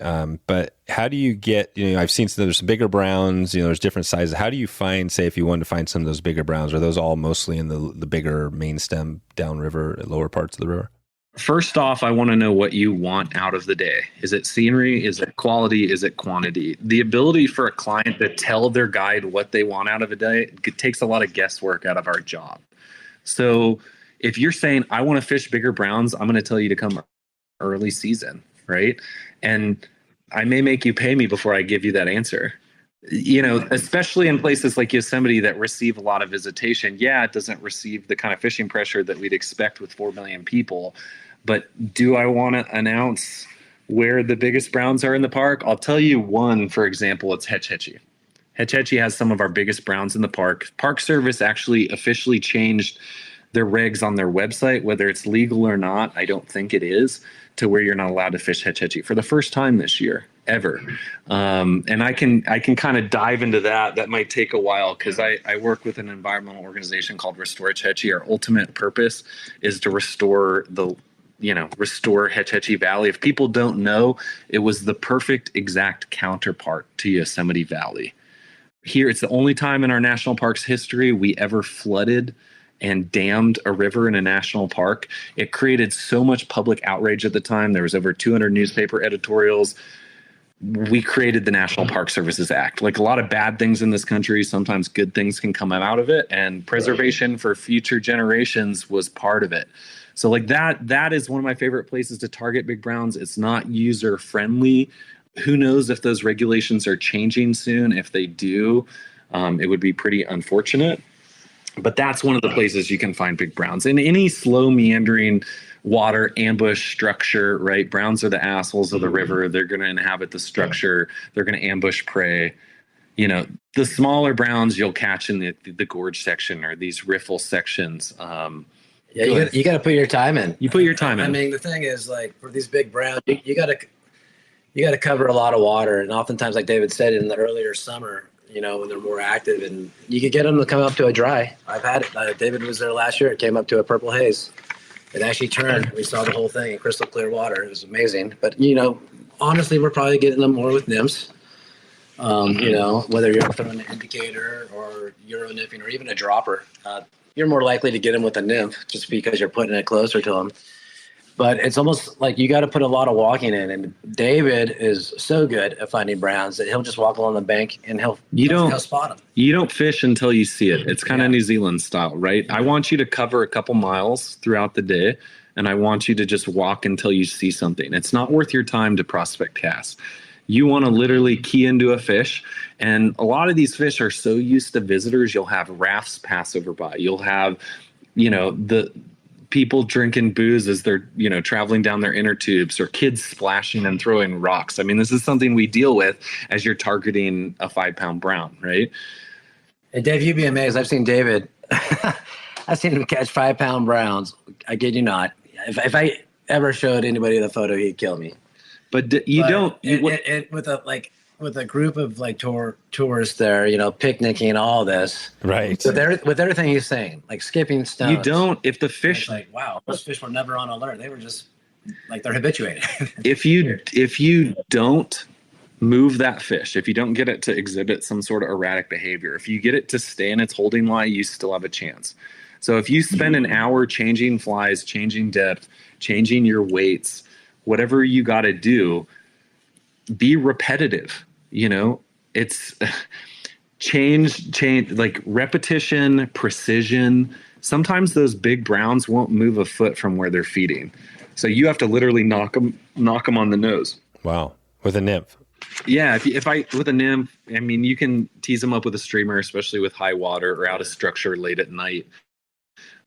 but how do you get, I've seen there's some bigger browns, there's different sizes. How do you find, say, if you wanted to find some of those bigger browns, are those all mostly in the bigger main stem downriver, lower parts of the river? First off, I want to know what you want out of the day. Is it scenery? Is it quality? Is it quantity? The ability for a client to tell their guide what they want out of a day, it takes a lot of guesswork out of our job. So if you're saying, I want to fish bigger browns, I'm going to tell you to come early season, right? And I may make you pay me before I give you that answer. Especially in places like Yosemite that receive a lot of visitation. Yeah, it doesn't receive the kind of fishing pressure that we'd expect with 4 million people. But do I want to announce where the biggest browns are in the park? I'll tell you one, for example, it's Hetchy. Hetchy has some of our biggest browns in the park. Park Service actually officially changed their regs on their website, whether it's legal or not. I don't think it is, to where you're not allowed to fish Hetchy for the first time this year ever. And I can kind of dive into that. That might take a while because I work with an environmental organization called Restore Hetchy. Our ultimate purpose is to restore Hetchy Valley. If people don't know, it was the perfect exact counterpart to Yosemite Valley. Here, it's the only time in our national park's history we ever flooded and dammed a river in a national park. It created so much public outrage at the time. There was over 200 newspaper editorials. We created the National Park Services Act. Like a lot of bad things in this country, sometimes good things can come out of it, and preservation for future generations was part of it. So like that is one of my favorite places to target big browns. It's not user friendly. Who knows if those regulations are changing soon? If they do, it would be pretty unfortunate. But that's one of the places you can find big browns. In any slow meandering water ambush structure, right? Browns are the assholes of the river. They're going to inhabit the structure. They're going to ambush prey. You know, the smaller browns you'll catch in the gorge section or these riffle sections. Yeah, you got to put your time in. You put your time in. I mean, the thing is, like, for these big browns, you got to cover a lot of water. And oftentimes, like David said, in the earlier summer, you know, when they're more active, and you could get them to come up to a dry. I've had it. David was there last year. It came up to a purple haze. It actually turned. We saw the whole thing in crystal clear water. It was amazing. But, you know, honestly, we're probably getting them more with nymphs. You know, whether you're throwing an indicator or Euro nymphing or even a dropper, you're more likely to get them with a nymph just because you're putting it closer to them. But it's almost like you got to put a lot of walking in. And David is so good at finding browns that he'll just walk along the bank and he'll spot them. You don't fish until you see it. It's kind of New Zealand style, right? I want you to cover a couple miles throughout the day, and I want you to just walk until you see something. It's not worth your time to prospect cast. You want to literally key into a fish. And a lot of these fish are so used to visitors. You'll have rafts pass over by. You'll have, you know, the people drinking booze as they're, you know, traveling down their inner tubes, or kids splashing and throwing rocks. I mean, this is something we deal with as you're targeting a 5-pound brown, right? Hey, Dave, you'd be amazed. I've seen David. I've seen him catch 5-pound browns. I kid you not. If I ever showed anybody the photo, he'd kill me. With a group of like tourists there, you know, picnicking and all this. Right. With everything he's saying, like skipping stones. You don't, if the fish, like, wow, those fish were never on alert. They were just like, they're habituated. If you don't move that fish, if you don't get it to exhibit some sort of erratic behavior, if you get it to stay in its holding lie, you still have a chance. So if you spend an hour changing flies, changing depth, changing your weights, whatever you got to do, be repetitive. You know, it's change, like repetition, precision. Sometimes those big browns won't move a foot from where they're feeding. So you have to literally knock them on the nose. Wow. With a nymph. Yeah. If with a nymph, I mean, you can tease them up with a streamer, especially with high water or out of structure late at night.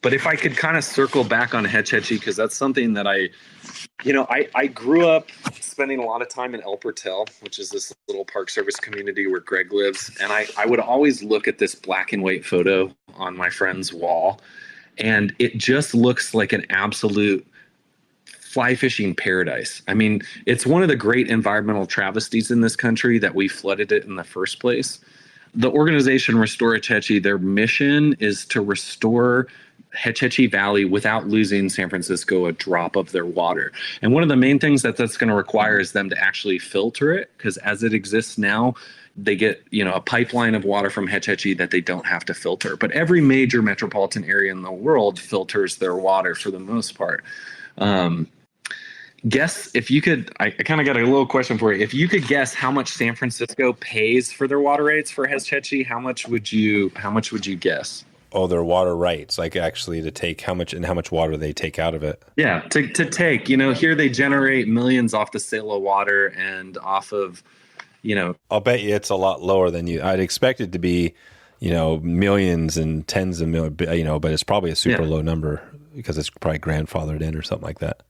But if I could kind of circle back on Hetchy, because that's something that I grew up spending a lot of time in El Portel, which is this little Park Service community where Greg lives. And I would always look at this black and white photo on my friend's wall, and it just looks like an absolute fly fishing paradise. I mean, it's one of the great environmental travesties in this country that we flooded it in the first place. The organization Restore Hetchy, their mission is to restore Hetchy Valley without losing San Francisco a drop of their water. And one of the main things that's going to require is them to actually filter it, because as it exists now, they get, you know, a pipeline of water from Hetchy that they don't have to filter. But every major metropolitan area in the world filters their water for the most part. Guess if you could, I kind of got a little question for you. If you could guess how much San Francisco pays for their water rates for Hetchy, how much would you guess? Oh, their water rights, like actually to take how much water they take out of it. Yeah, to take, you know, here they generate millions off the sale of water and off of, you know. I'll bet you it's a lot lower than I'd expect it to be, you know, millions and tens of millions, you know, but it's probably a super low number because it's probably grandfathered in or something like that.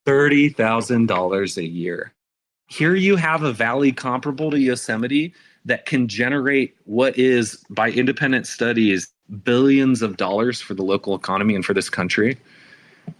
$30,000 a year. Here you have a valley comparable to Yosemite that can generate what is, by independent studies, billions of dollars for the local economy and for this country,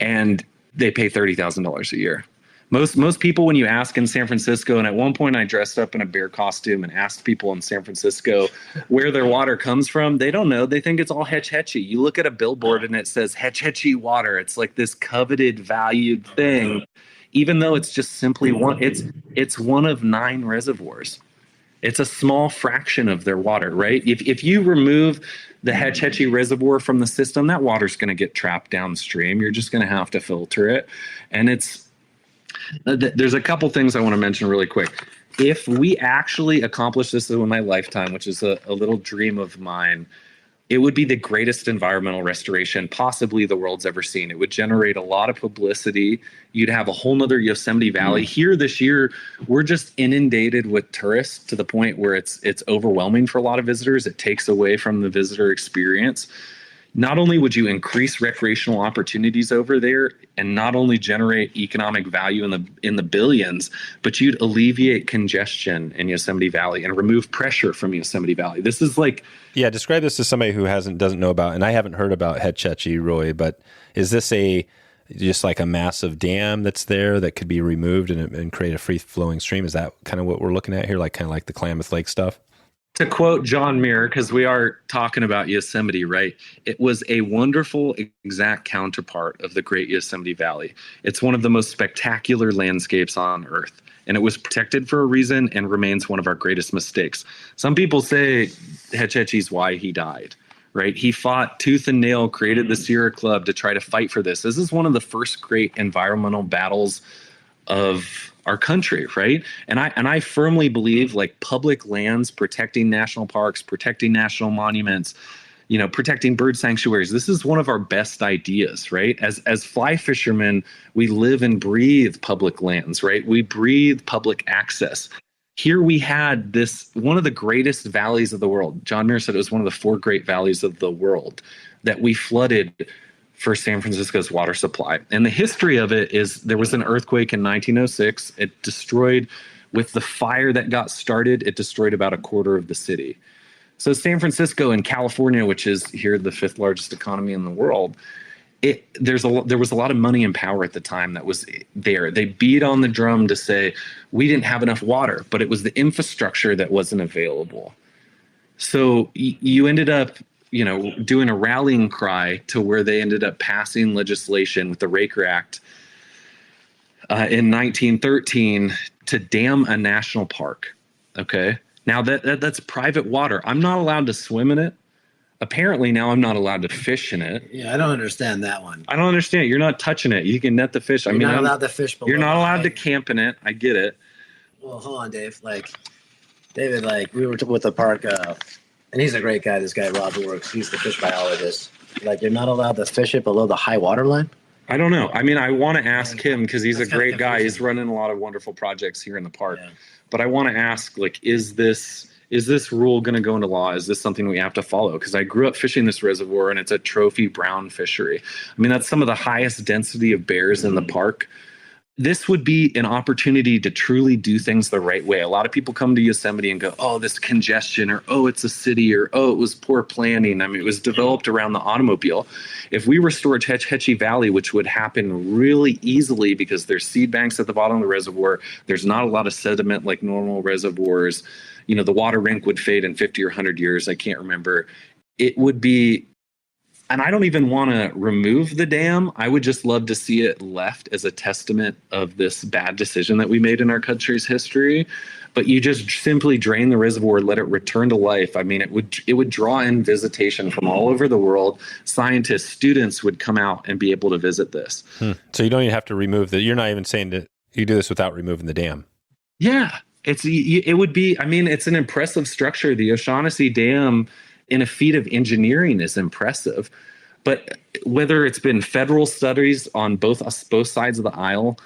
and they pay $30,000 a year. Most people, when you ask in San Francisco, and at one point I dressed up in a bear costume and asked people in San Francisco where their water comes from, they don't know. They think it's all Hetchy. You look at a billboard and it says Hetchy water. It's like this coveted, valued thing, even though it's just simply it's one of 9 reservoirs. It's a small fraction of their water, right? If you remove the Hetchy reservoir from the system, that water's going to get trapped downstream. You're just going to have to filter it. And there's a couple things I want to mention really quick. If we actually accomplish this in my lifetime, which is a little dream of mine, it would be the greatest environmental restoration possibly the world's ever seen. It would generate a lot of publicity. You'd have a whole nother Yosemite Valley. Here this year, we're just inundated with tourists to the point where it's overwhelming for a lot of visitors. It takes away from the visitor experience. Not only would you increase recreational opportunities over there and not only generate economic value in the billions, but you'd alleviate congestion in Yosemite Valley and remove pressure from Yosemite Valley. This is like... Yeah, describe this to somebody who doesn't know about, and I haven't heard about Hetchy, Roy, but is this just like a massive dam that's there that could be removed and create a free-flowing stream? Is that kind of what we're looking at here, kind of like the Klamath Lake stuff? To quote John Muir, because we are talking about Yosemite, right? It was a wonderful, exact counterpart of the Great Yosemite Valley. It's one of the most spectacular landscapes on Earth, and it was protected for a reason and remains one of our greatest mistakes. Some people say Hetchy's why he died, right? He fought tooth and nail, created the Sierra Club to try to fight for this. This is one of the first great environmental battles of our country, right? And I firmly believe like public lands, protecting national parks, protecting national monuments, protecting bird sanctuaries. This is one of our best ideas, right? As fly fishermen, we live and breathe public lands, right? We breathe public access. Here we had one of the greatest valleys of the world. John Muir said it was one of the 4 great valleys of the world that we flooded for San Francisco's water supply. And the history of it is there was an earthquake in 1906. It destroyed, with the fire that got started, it destroyed about a quarter of the city. So San Francisco and California, which is here the 5th largest economy in the world, there was a lot of money and power at the time that was there. They beat on the drum to say, we didn't have enough water, but it was the infrastructure that wasn't available. So you ended up doing a rallying cry to where they ended up passing legislation with the Raker Act in 1913 to dam a national park. Okay. Now that's private water. I'm not allowed to swim in it. Apparently now I'm not allowed to fish in it. Yeah, I don't understand that one. I don't understand it. You're not touching it. You can net the fish. You're not allowed to fish below. You're not allowed to camp in it. I get it. Well, hold on, Dave. David, we were with the park, and he's a great guy, this guy, Rob, who works. He's the fish biologist. You're not allowed to fish it below the high water line? I don't know. I mean, I want to ask him because he's a great guy. He's running a lot of wonderful projects here in the park. Yeah. But I want to ask, is this rule going to go into law? Is this something we have to follow? Because I grew up fishing this reservoir, and it's a trophy brown fishery. I mean, that's some of the highest density of bears in the park. This would be an opportunity to truly do things the right way. A lot of people come to Yosemite and go, oh, this congestion, or oh, it's a city, or oh, it was poor planning. I mean, it was developed around the automobile. If we restored Hetchy Valley, which would happen really easily because there's seed banks at the bottom of the reservoir, there's not a lot of sediment like normal reservoirs. The water rink would fade in 50 or 100 years. I can't remember. It would be... And I don't even want to remove the dam. I would just love to see it left as a testament of this bad decision that we made in our country's history. But you just simply drain the reservoir, let it return to life. I mean, it would draw in visitation from all over the world. Scientists, students would come out and be able to visit this. So you don't even have to remove you're not even saying that you do this without removing the dam. Yeah, it would be, I mean, it's an impressive structure. The O'Shaughnessy Dam, in a feat of engineering, is impressive. But whether it's been federal studies on both sides of the aisle,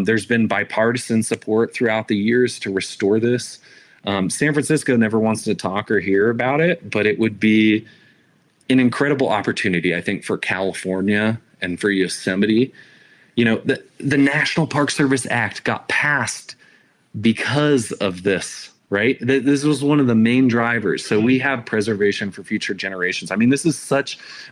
there's been bipartisan support throughout the years to restore this. San Francisco never wants to talk or hear about it, but it would be an incredible opportunity, I think, for California and for Yosemite. The National Park Service Act got passed because of this right? This was one of the main drivers. So we have preservation for future generations. I mean, this is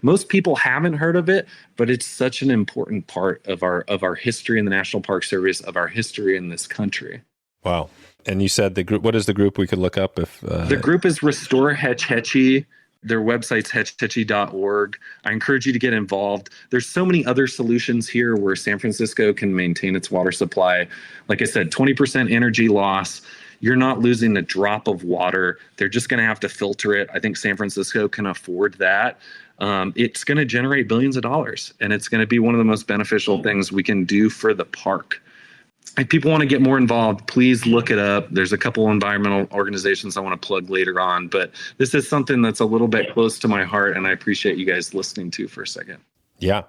most people haven't heard of it, but it's such an important part of our history in the National Park Service, of our history in this country. Wow. And you said the group, what is the group we could look up if the group is Restore Hetch Hetchy. Their website's hetchy.org. I encourage you to get involved. There's so many other solutions here where San Francisco can maintain its water supply. Like I said, 20% energy loss. You're not losing a drop of water. They're just going to have to filter it. I think San Francisco can afford that. It's going to generate billions of dollars, and it's going to be one of the most beneficial things we can do for the park. If people want to get more involved, please look it up. There's a couple environmental organizations I want to plug later on, but this is something that's a little bit close to my heart, and I appreciate you guys listening to for a second. Yeah.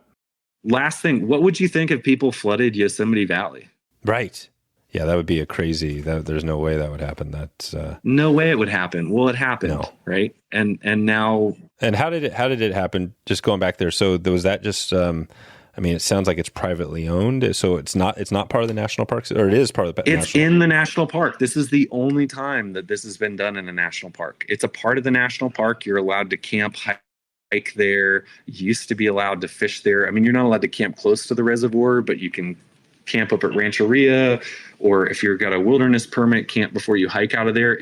Last thing, what would you think if people flooded Yosemite Valley? Right. Yeah, that would be there's no way that would happen. That's no way it would happen. Well, it happened, right? And now. And how did it happen? Just going back there. So was that just, I mean, it sounds like it's privately owned, so it's not part of the national parks, or it is part of the It's in the national park. This is the only time that this has been done in a national park. It's a part of the national park. You're allowed to camp, hike there. You used to be allowed to fish there. I mean, you're not allowed to camp close to the reservoir, but you can camp up at Rancheria, or if you've got a wilderness permit, camp before you hike out of there.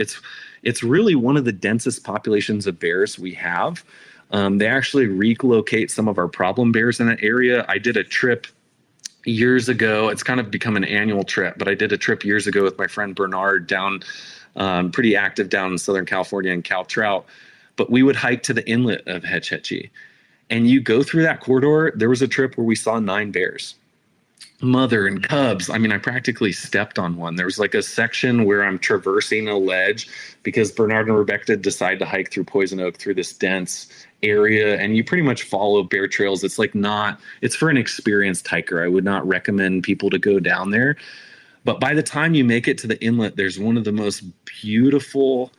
It's really one of the densest populations of bears we have. They actually relocate some of our problem bears in that area. I did a trip years ago. It's kind of become an annual trip, but I did a trip years ago with my friend Bernard down, pretty active down in Southern California and Cal Trout. But we would hike to the inlet of Hetchy. And you go through that corridor. There was a trip where we saw 9 bears, mother and cubs. I mean, I practically stepped on one. There was like a section where I'm traversing a ledge because Bernard and Rebecca decided to hike through Poison Oak through this dense area, and you pretty much follow bear trails. It's for an experienced hiker. I would not recommend people to go down there. But by the time you make it to the inlet, there's one of the most beautiful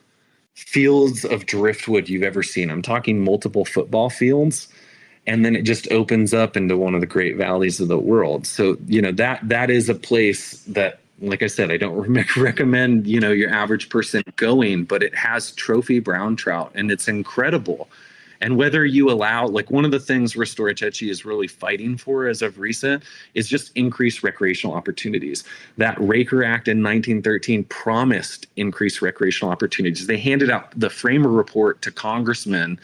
fields of driftwood you've ever seen. I'm talking multiple football fields. And then it just opens up into one of the great valleys of the world. So, that is a place that, like I said, I don't recommend, your average person going, but it has trophy brown trout, and it's incredible. And whether you allow, like, one of the things Restore Hetchy is really fighting for as of recent is just increased recreational opportunities. That Raker Act in 1913 promised increased recreational opportunities. They handed out the Framer Report to congressmen,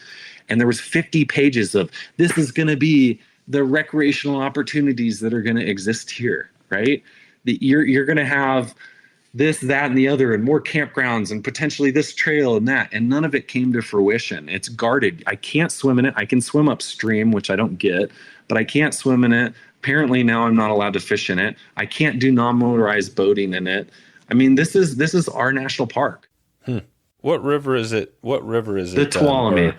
and there was 50 pages of, this is going to be the recreational opportunities that are going to exist here, right? You're going to have this, that, and the other, and more campgrounds, and potentially this trail and that. And none of it came to fruition. It's guarded. I can't swim in it. I can swim upstream, which I don't get, but I can't swim in it. Apparently now I'm not allowed to fish in it. I can't do non-motorized boating in it. I mean, this is our national park. What river is it? The Tuolumne.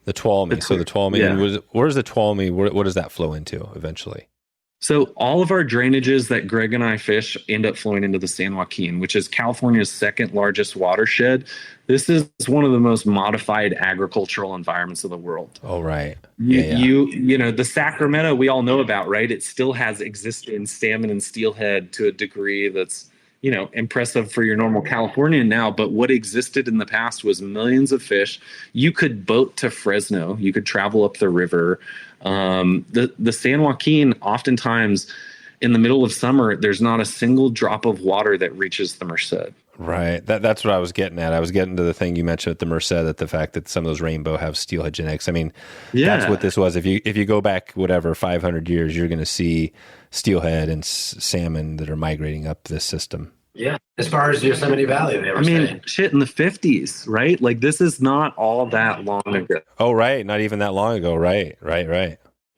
The Tuolumne. So the Tuolumne. Yeah. Where's the Tuolumne? What does that flow into eventually? So all of our drainages that Greg and I fish end up flowing into the San Joaquin, which is California's second largest watershed. This is one of the most modified agricultural environments of the world. Oh, right. The Sacramento we all know about, right? It still has existing salmon and steelhead to a degree that's, impressive for your normal Californian now. But what existed in the past was millions of fish. You could boat to Fresno. You could travel up the river. The San Joaquin, oftentimes in the middle of summer, there's not a single drop of water that reaches the Merced. Right. That's what I was getting at. I was getting to the thing you mentioned at the Merced, that the fact that some of those rainbow have steelhead genetics. I mean, that's what this was. If you go back, 500 years, you're going to see steelhead and salmon that are migrating up this system. Yeah. As far as Yosemite Valley, they were saying. Shit, in the 50s, right? Like, this is not all that long ago. Oh, right. Not even that long ago. Right.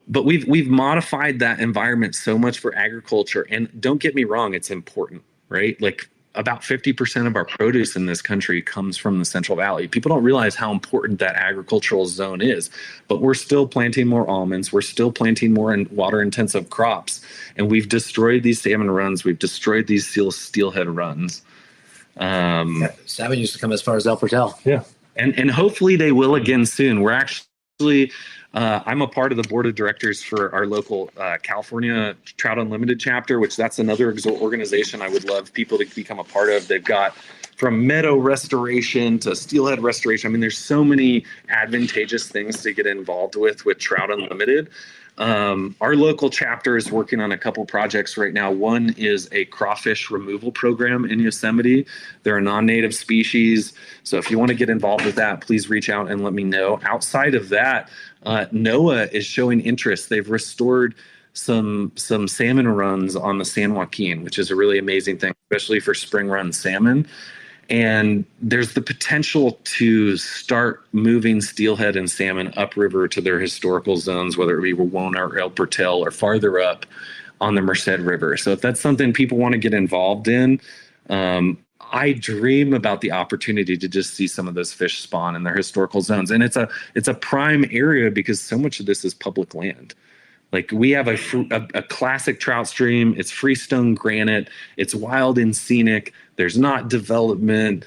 But we've modified that environment so much for agriculture. And don't get me wrong, it's important, right? Like, about 50% of our produce in this country comes from the Central Valley. People don't realize how important that agricultural zone is, but we're still planting more almonds. We're still planting more water-intensive crops, and we've destroyed these salmon runs. We've destroyed these steelhead runs. Salmon used to come as far as El Portal. Yeah, and hopefully they will again soon. We're actually I'm a part of the board of directors for our local California Trout Unlimited chapter, which that's another organization I would love people to become a part of. They've got from meadow restoration to steelhead restoration. I mean, there's so many advantageous things to get involved with Trout Unlimited. Our local chapter is working on a couple projects right now. One is a crawfish removal program in Yosemite. They're a non-native species. So if you want to get involved with that, please reach out and let me know. Outside of that, NOAA is showing interest. They've restored some salmon runs on the San Joaquin, which is a really amazing thing, especially for spring run salmon. And there's the potential to start moving steelhead and salmon upriver to their historical zones, whether it be Wawona or El Portal or farther up on the Merced River. So if that's something people want to get involved in, I dream about the opportunity to just see some of those fish spawn in their historical zones. And it's a prime area because so much of this is public land. Like we have a classic trout stream. It's freestone granite. It's wild and scenic. There's not development.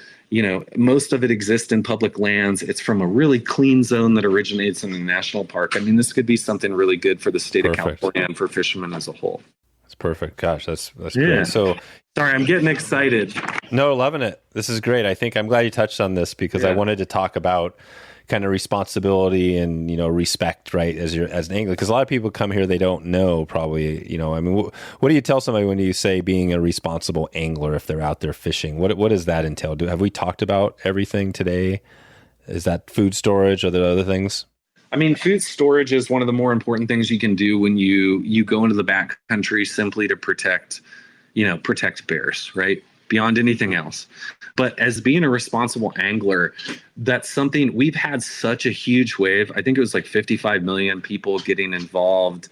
Most of it exists in public lands. It's from a really clean zone that originates in the national park. I mean, this could be something really good for the state of California and for fishermen as a whole. That's perfect. Gosh, that's great. So sorry, I'm getting excited. No, loving it. This is great. I'm glad you touched on this because I wanted to talk about kind of responsibility and respect, right, as an angler, because a lot of people come here, they don't know probably. I mean, what do you tell somebody when you say being a responsible angler if they're out there fishing? What does that entail? Have we talked about everything today? Is that food storage? Are there other things? I mean, food storage is one of the more important things you can do when you go into the backcountry simply to protect bears, right? Beyond anything else. But as being a responsible angler, that's something we've had such a huge wave. I think it was like 55 million people getting involved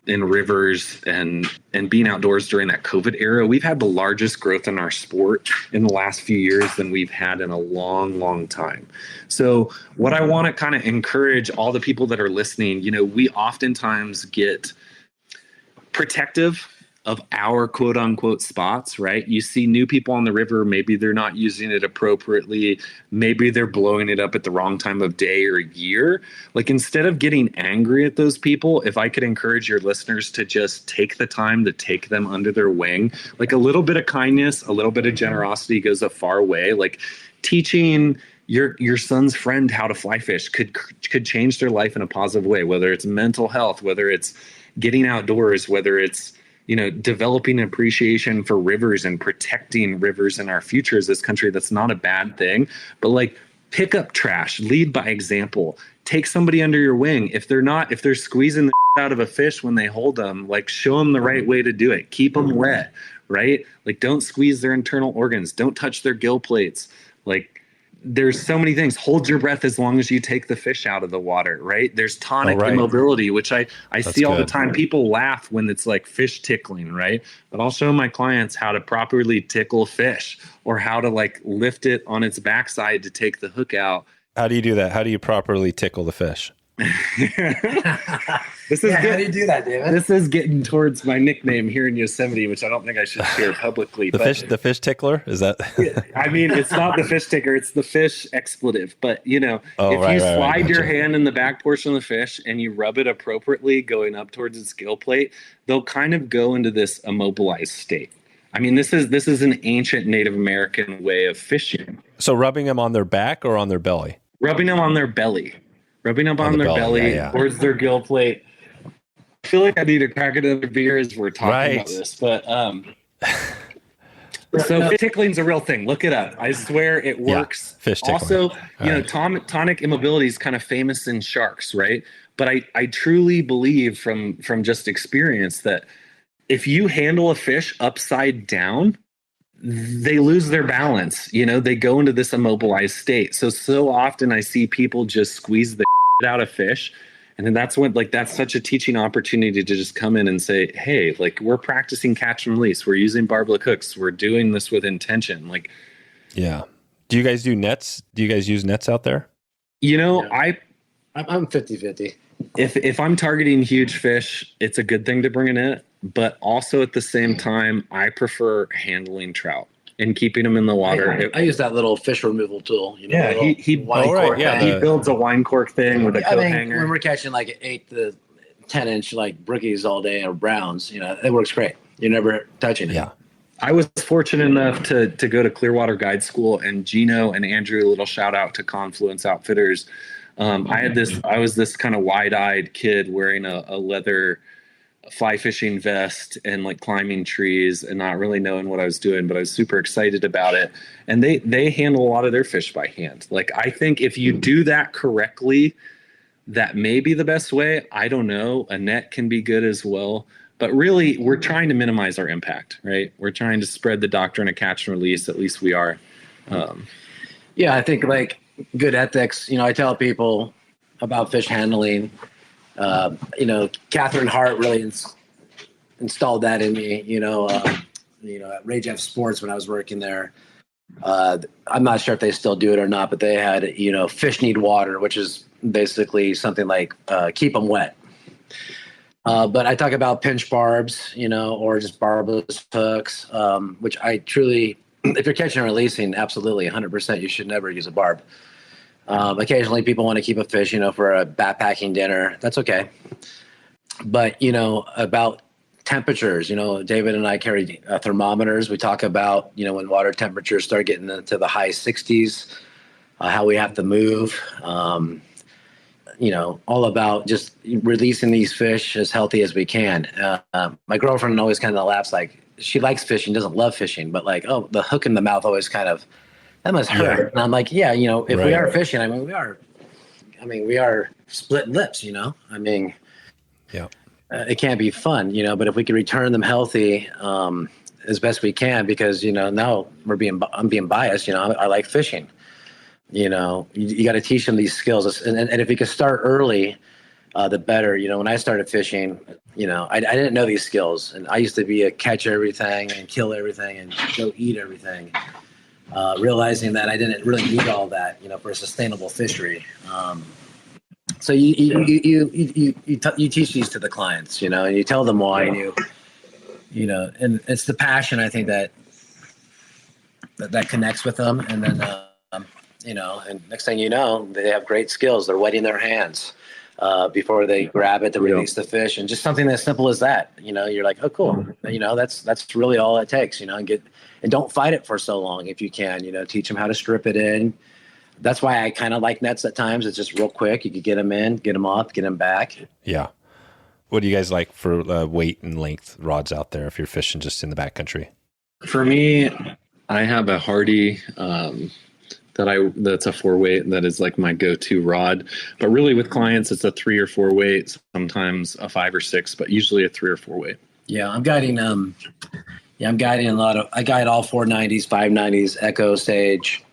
in rivers and being outdoors during that COVID era. We've had the largest growth in our sport in the last few years than we've had in a long, long time. So what I want to kind of encourage all the people that are listening, we oftentimes get protective of our quote unquote spots, right? You see new people on the river, maybe they're not using it appropriately. Maybe they're blowing it up at the wrong time of day or year. Like instead of getting angry at those people, if I could encourage your listeners to just take the time to take them under their wing, like a little bit of kindness, a little bit of generosity goes a far way. Like teaching your son's friend how to fly fish could change their life in a positive way, whether it's mental health, whether it's getting outdoors, whether it's developing an appreciation for rivers and protecting rivers in our future as this country. That's not a bad thing, but like pick up trash, lead by example, take somebody under your wing. If they're squeezing the out of a fish when they hold them, like show them the right way to do it. Keep them wet, right? Like don't squeeze their internal organs. Don't touch their gill plates. Like there's so many things. Hold your breath as long as you take the fish out of the water, right? There's tonic immobility, which I see all the time. People laugh when it's like fish tickling, right? But I'll show my clients how to properly tickle fish or how to like lift it on its backside to take the hook out. How do you do that? How do you properly tickle the fish? How do you do that, David? This is getting towards my nickname here in Yosemite, which I don't think I should share publicly. The fish tickler? Is that? I mean, it's not the fish tickler; it's the fish expletive. But if you slide your hand in the back portion of the fish and you rub it appropriately, going up towards its gill plate, they'll kind of go into this immobilized state. I mean, this is an ancient Native American way of fishing. So rubbing them on their back or on their belly? Rubbing them on their belly. Rubbing up on their belly towards their gill plate. I feel like I need to crack another beer as we're talking about this, but so tickling's a real thing. Look it up. I swear it works. Fish tickling. Also, tonic immobility is kind of famous in sharks, right? But I truly believe from just experience that if you handle a fish upside down, they lose their balance. They go into this immobilized state. So often I see people just squeeze the out of fish. And then that's when, that's such a teaching opportunity to just come in and say, hey, we're practicing catch and release. We're using barbellic hooks. We're doing this with intention. Yeah. Do you guys do nets? Do you guys use nets out there? I'm 50-50. If I'm targeting huge fish, it's a good thing to bring a net. But also at the same time, I prefer handling trout and keeping them in the water. I use that little fish removal tool. He builds a wine cork thing with a coat hanger. When we're catching 8 to 10 inch brookies all day or browns, it works great. You're never touching it. Yeah. I was fortunate enough to go to Clearwater Guide School, and Gino and Andrew, a little shout out to Confluence Outfitters. I was this kind of wide-eyed kid wearing a leather fly fishing vest and like climbing trees and not really knowing what I was doing, but I was super excited about it. And they handle a lot of their fish by hand. Like, I think if you do that correctly, that may be the best way. I don't know. A net can be good as well. But really, we're trying to minimize our impact, right? We're trying to spread the doctrine of catch and release. At least we are. Yeah, I think like good ethics. I tell people about fish handling. Catherine Hart really installed that in me. At Rage F Sports when I was working there. I'm not sure if they still do it or not, but they had fish need water, which is basically something like keep them wet. But I talk about pinch barbs, or just barbless hooks, which I truly, if you're catching and releasing, absolutely 100%, you should never use a barb. Occasionally people want to keep a fish, for a backpacking dinner. That's okay. But, about temperatures, David and I carry thermometers. We talk about, when water temperatures start getting into the high 60s, how we have to move. All about just releasing these fish as healthy as we can. My girlfriend always kind of laughs, like she likes fishing, doesn't love fishing, but like, oh, the hook in the mouth always kind of, that must hurt. Yeah. And I'm like, yeah, if we are fishing, we are splitting lips, yeah. It can't be fun, but if we can return them healthy, as best we can, because, now I'm being biased, I like fishing. You got to teach them these skills. And if you can start early, the better. When I started fishing, I didn't know these skills. And I used to be a catch everything and kill everything and go eat everything, realizing that I didn't really need all that, for a sustainable fishery. So you teach these to the clients, and you tell them why, and and it's the passion, I think, that connects with them. And then, and next thing you know, they have great skills. They're wetting their hands before they grab it to release the fish, and just something as simple as that. You're like, oh, cool. That's really all it takes. And don't fight it for so long if you can. Teach them how to strip it in. That's why I kind of like nets at times. It's just real quick. You could get them in, get them off, get them back. Yeah. What do you guys like for weight and length rods out there if you're fishing just in the backcountry? For me, I have a Hardy. That's a 4-weight that is like my go-to rod, but really with clients it's a 3 or 4 weight, sometimes a 5 or 6, but usually a 3 or 4 weight. I'm guiding I guide all 490s, 590s, Echo, Sage.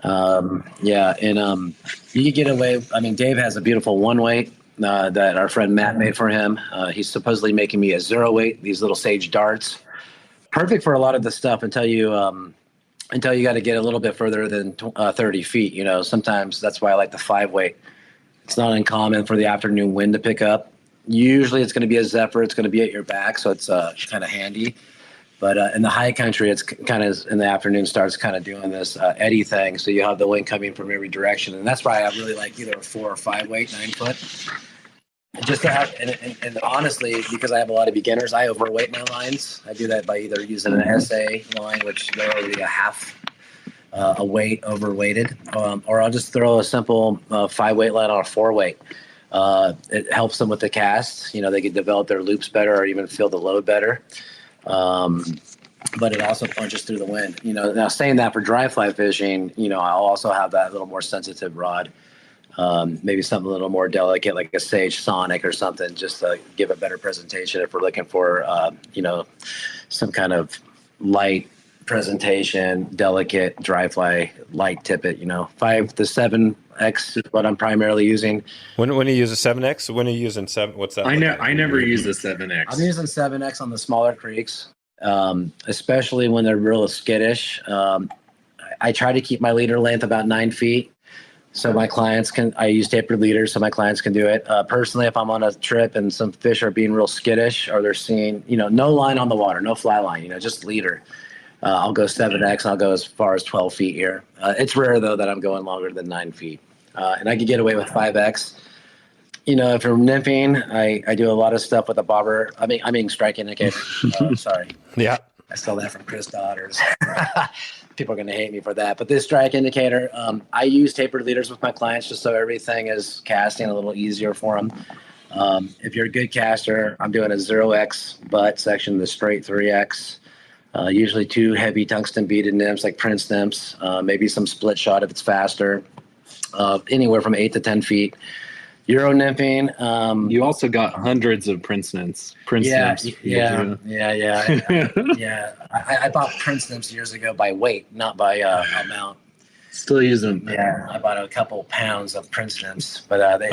You can get away. Dave has a beautiful 1-weight that our friend Matt made for him. He's supposedly making me a 0-weight, these little Sage darts, perfect for a lot of the stuff until you got to get a little bit further than 30 feet. Sometimes that's why I like the 5-weight. It's not uncommon for the afternoon wind to pick up. Usually it's going to be a Zephyr. It's going to be at your back, so it's kind of handy. But in the high country, it's kind of in the afternoon starts kind of doing this eddy thing. So you have the wind coming from every direction. And that's why I really like either a 4 or 5-weight, 9-foot. Just to have, and honestly, because I have a lot of beginners, I overweight my lines. I do that by either using an SA line, which they're already a half a weight overweighted, or I'll just throw a simple 5-weight line on a 4-weight. It helps them with the cast. They can develop their loops better or even feel the load better. But it also punches through the wind. Now saying that for dry fly fishing, I'll also have that little more sensitive rod. Maybe something a little more delicate, like a Sage Sonic or something, just to give a better presentation if we're looking for, some kind of light presentation, delicate dry fly, light tippet. 5 to 7X is what I'm primarily using. When you use a 7X, when are you using 7? What's that? I never use a 7X. I'm using 7X on the smaller creeks, especially when they're real skittish. I try to keep my leader length about 9 feet. So my clients I use tapered leaders so my clients can do it. Personally, if I'm on a trip and some fish are being real skittish or they're seeing, no line on the water, no fly line, just leader, I'll go 7X and I'll go as far as 12 feet here. It's rare, though, that I'm going longer than 9 feet. And I could get away with 5X. If you're nymphing, I do a lot of stuff with a bobber. I mean striking again. Sorry. Yeah. I stole that from Chris Daughters. People are going to hate me for that. But this strike indicator, I use tapered leaders with my clients just so everything is casting a little easier for them. If you're a good caster, I'm doing a 0x butt section, the straight 3x. Usually 2 heavy tungsten beaded nymphs like Prince nymphs, maybe some split shot if it's faster, anywhere from 8 to 10 feet. Euro nymphing. You also got hundreds of Prince nymphs. Yeah. I bought Prince nymphs years ago by weight, not by amount. Still use them. Yeah, I bought a couple pounds of Prince nymphs, but me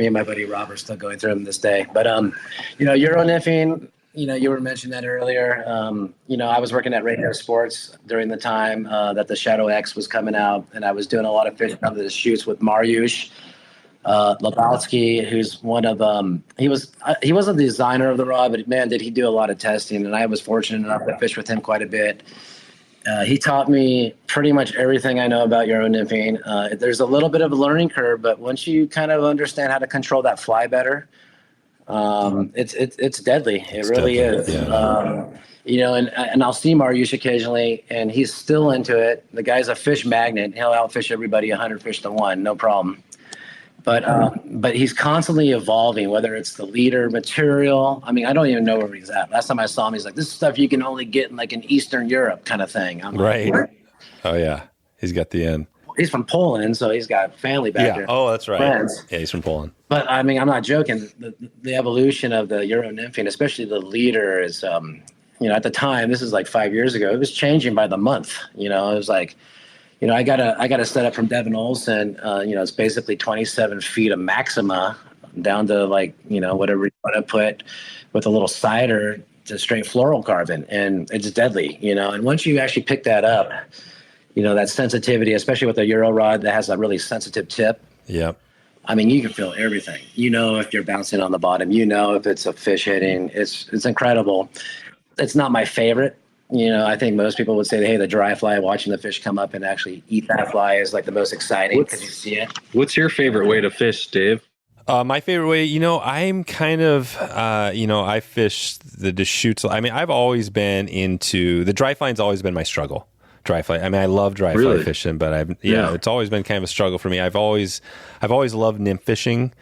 and my buddy Robert still going through them this day. But Euro nymphing. You were mentioning that earlier. I was working at Radio Sports during the time that the Shadow X was coming out, and I was doing a lot of fishing under the shoots with Mariusz Lebowski, who's one of he wasn't the designer of the rod, but man, did he do a lot of testing, and I was fortunate enough to fish with him quite a bit. He taught me pretty much everything I know about Euro nymphing. There's a little bit of a learning curve, but once you kind of understand how to control that fly better, it's deadly. It really is. Yeah. And I'll see Mariusz occasionally, and he's still into it. The guy's a fish magnet. He'll outfish everybody 100 fish to 1, no problem. But he's constantly evolving, whether it's the leader material. I mean, I don't even know where he's at. Last time I saw him, he's like, this is stuff you can only get in like in Eastern Europe kind of thing. I'm right. Like, oh yeah. He's got the end. He's from Poland, so he's got family back there. Oh, that's right. Friends. Yeah, he's from Poland. But I mean, I'm not joking. The evolution of the Euro nymphing, especially the leader, is at the time, this is like 5 years ago, it was changing by the month. It was like, I got a setup from Devin Olson. It's basically 27 feet of maxima down to like, whatever you want to put with a little cider to straight floral carbon, and it's deadly. And once you actually pick that up, that sensitivity, especially with a Euro rod that has a really sensitive tip. Yep. I mean, you can feel everything. If you're bouncing on the bottom, if it's a fish hitting, it's incredible. It's not my favorite. I think most people would say, hey, the dry fly, watching the fish come up and actually eat that fly is like the most exciting because you see it. What's your favorite way to fish, Dave? My favorite way, I'm kind of, I fish the Deschutes. I mean, I've always been into, the dry flying's always been my struggle. Dry fly. I mean, I love dry fly fishing, but it's always been kind of a struggle for me. I've always loved nymph fishing,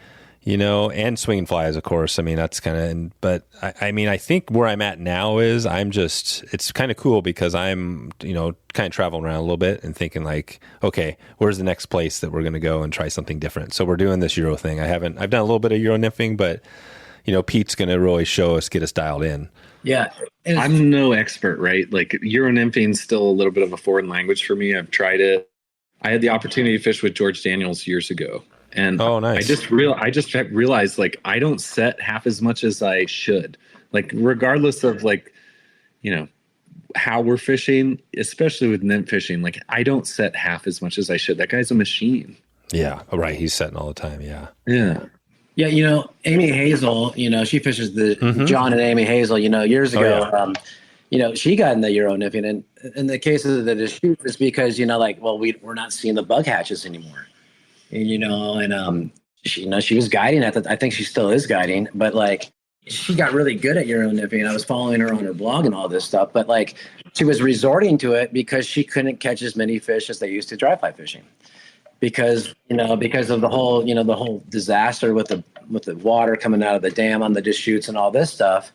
and swinging flies, of course. I mean, that's kind of, but I think where I'm at now is it's kind of cool because I'm, kind of traveling around a little bit and thinking like, okay, where's the next place that we're going to go and try something different? So we're doing this Euro thing. I've done a little bit of Euro nymphing, but Pete's going to really get us dialed in. Yeah. I'm no expert, right? Like Euro nymphing is still a little bit of a foreign language for me. I've tried it. I had the opportunity to fish with George Daniels years ago. And nice. I just realized like I don't set half as much as I should. Like regardless of like, how we're fishing, especially with nymph fishing, like I don't set half as much as I should. That guy's a machine. Yeah. Oh, right. He's setting all the time. Yeah. Yeah. Yeah, Amy Hazel, she fishes the John and Amy Hazel, years ago. She got in the Euro nymphing, and in the case of the Deschutes, it's because we're not seeing the bug hatches anymore, and she was guiding at I think she still is guiding, but like she got really good at Euro nymphing. I was following her on her blog and all this stuff, but like she was resorting to it because she couldn't catch as many fish as they used to dry fly fishing. Because of the whole disaster with the water coming out of the dam on the Deschutes and all this stuff,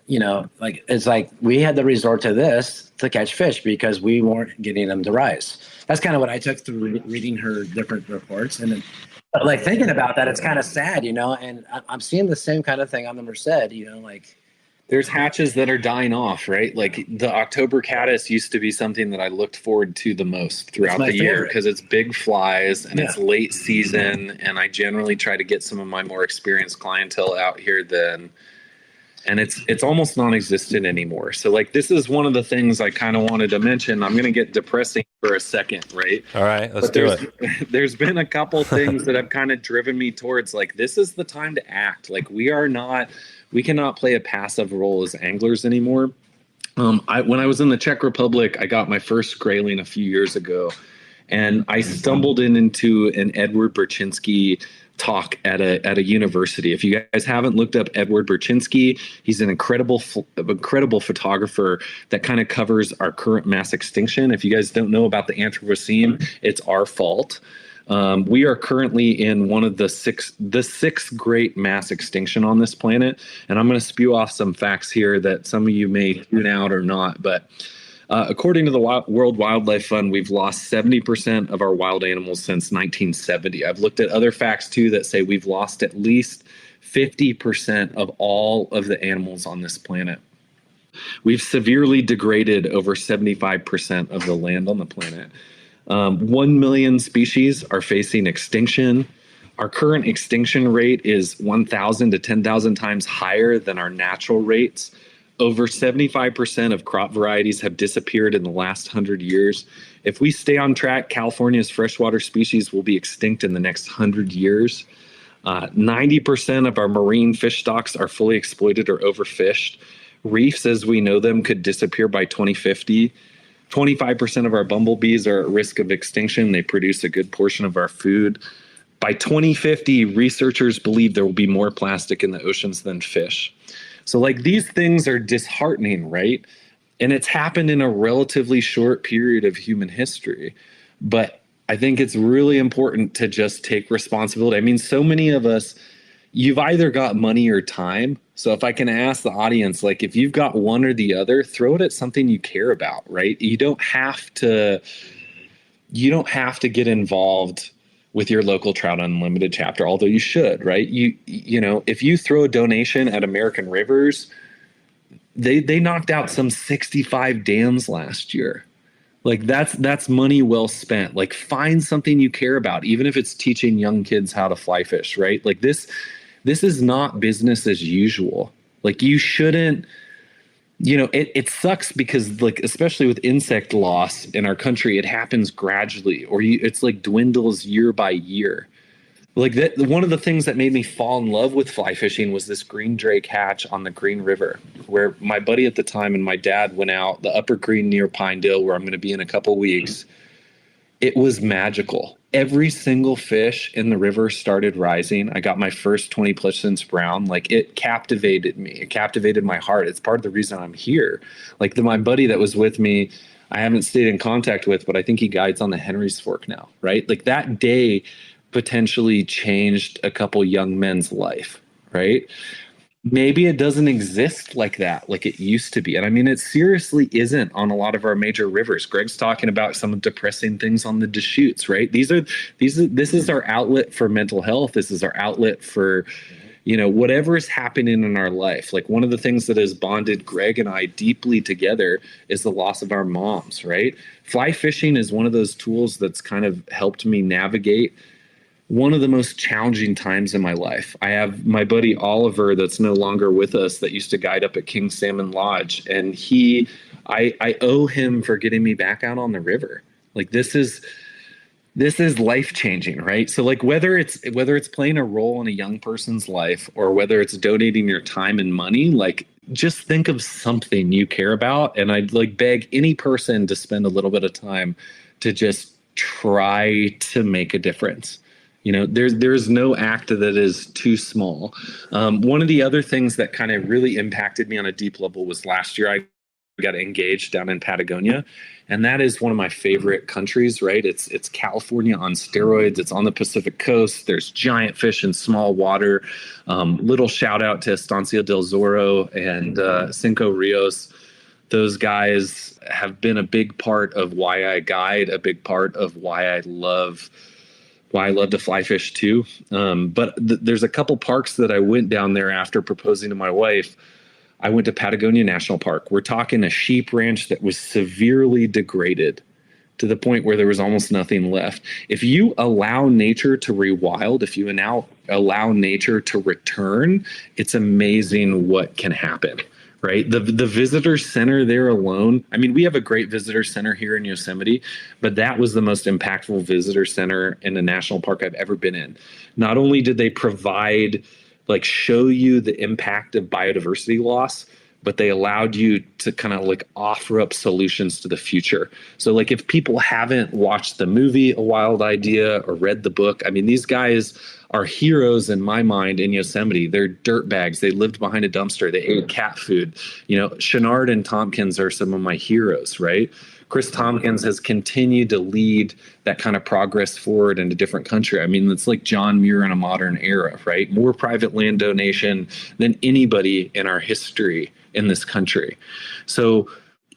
it's like we had to resort to this to catch fish because we weren't getting them to rise. That's kind of what I took through reading her different reports, and then, like thinking about that, it's kind of sad, And I'm seeing the same kind of thing on the Merced, like. There's hatches that are dying off, right? Like the October caddis used to be something that I looked forward to the most throughout the year because it's big flies and it's late season. And I generally try to get some of my more experienced clientele out here then. And it's almost non-existent anymore. So like, this is one of the things I kind of wanted to mention. I'm going to get depressing for a second, right? All right, let's do it. There's been a couple things that have kind of driven me towards like, this is the time to act. Like we cannot play a passive role as anglers anymore. When I was in the Czech Republic, I got my first grayling a few years ago, and I stumbled into an Edward Berczynski talk at a university. If you guys haven't looked up Edward Burchinsky, he's an incredible photographer that kind of covers our current mass extinction. If you guys don't know about the Anthropocene, it's our fault. We are currently in one of the sixth great mass extinction on this planet. And I'm going to spew off some facts here that some of you may tune out or not, but according to the World Wildlife Fund, we've lost 70% of our wild animals since 1970. I've looked at other facts too that say we've lost at least 50% of all of the animals on this planet. We've severely degraded over 75% of the land on the planet. 1 million species are facing extinction. Our current extinction rate is 1,000 to 10,000 times higher than our natural rates. Over 75% of crop varieties have disappeared in the last 100 years. If we stay on track, California's freshwater species will be extinct in the next 100 years. 90% of our marine fish stocks are fully exploited or overfished. Reefs, as we know them, could disappear by 2050. 25% of our bumblebees are at risk of extinction. They produce a good portion of our food. By 2050, researchers believe there will be more plastic in the oceans than fish. So like these things are disheartening, right? And it's happened in a relatively short period of human history. But I think it's really important to just take responsibility. I mean, so many of us, you've either got money or time. So if I can ask the audience, like if you've got one or the other, throw it at something you care about, right? You don't have to get involved with your local Trout Unlimited chapter, although you should, right? You know, if you throw a donation at American Rivers, they knocked out some 65 dams last year. Like that's money well spent. Like find something you care about, even if it's teaching young kids how to fly fish, right? Like this is not business as usual. Like you shouldn't, you know, it sucks because like, especially with insect loss in our country, it happens gradually or it's like dwindles year by year. Like that, one of the things that made me fall in love with fly fishing was this green drake hatch on the Green River, where my buddy at the time and my dad went out the upper Green near Pinedale, where I'm going to be in a couple weeks. It was magical. Every single fish in the river started rising. I got my first 20 Pleasance brown. Like it captivated me. It captivated my heart. It's part of the reason I'm here. Like my buddy that was with me, I haven't stayed in contact with, but I think he guides on the Henry's Fork now, right? Like that day potentially changed a couple young men's life, right? Maybe it doesn't exist like that, like it used to be. And I mean, it seriously isn't on a lot of our major rivers. Greg's talking about some depressing things on the Deschutes, right? This is our outlet for mental health. This is our outlet for, you know, whatever is happening in our life. Like one of the things that has bonded Greg and I deeply together is the loss of our moms, right? Fly fishing is one of those tools that's kind of helped me navigate one of the most challenging times in my life. I have my buddy Oliver that's no longer with us that used to guide up at King Salmon Lodge. And I owe him for getting me back out on the river. Like this is life-changing, right? So like whether it's playing a role in a young person's life or whether it's donating your time and money, like just think of something you care about. And I'd like beg any person to spend a little bit of time to just try to make a difference. You know, there's no act that is too small. One of the other things that kind of really impacted me on a deep level was last year I got engaged down in Patagonia, and that is one of my favorite countries, right? It's California on steroids. It's on the Pacific coast. There's giant fish in small water. Little shout out to Estancia del Zorro and Cinco Rios. Those guys have been a big part of why I guide, a big part of why I love to fly fish too. But there's a couple parks that I went down there after proposing to my wife. I went to Patagonia National Park. We're talking a sheep ranch that was severely degraded to the point where there was almost nothing left. If you allow nature to rewild, if you now allow nature to return, it's amazing what can happen. Right. The visitor center there alone. I mean, we have a great visitor center here in Yosemite, but that was the most impactful visitor center in a national park I've ever been in. Not only did they provide, like, show you the impact of biodiversity loss, but they allowed you to kind of like offer up solutions to the future. So like if people haven't watched the movie A Wild Idea or read the book, I mean, these guys are heroes in my mind in Yosemite. They're dirtbags. They lived behind a dumpster. They ate cat food. You know, Chenard and Tompkins are some of my heroes, right? Chris Tompkins has continued to lead that kind of progress forward in a different country. I mean, it's like John Muir in a modern era, right? More private land donation than anybody in our history in this country. So,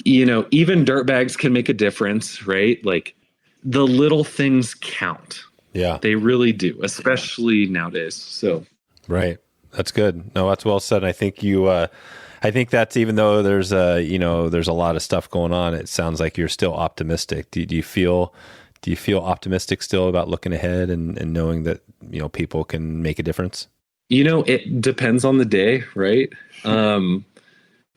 you know, even dirtbags can make a difference, right? Like the little things count. Yeah. They really do, especially nowadays. So, right. That's good. No, that's well said. I think I think that's, even though there's there's a lot of stuff going on, it sounds like you're still optimistic. Do you feel optimistic still about looking ahead and knowing that, you know, people can make a difference? You know, it depends on the day, right? I'm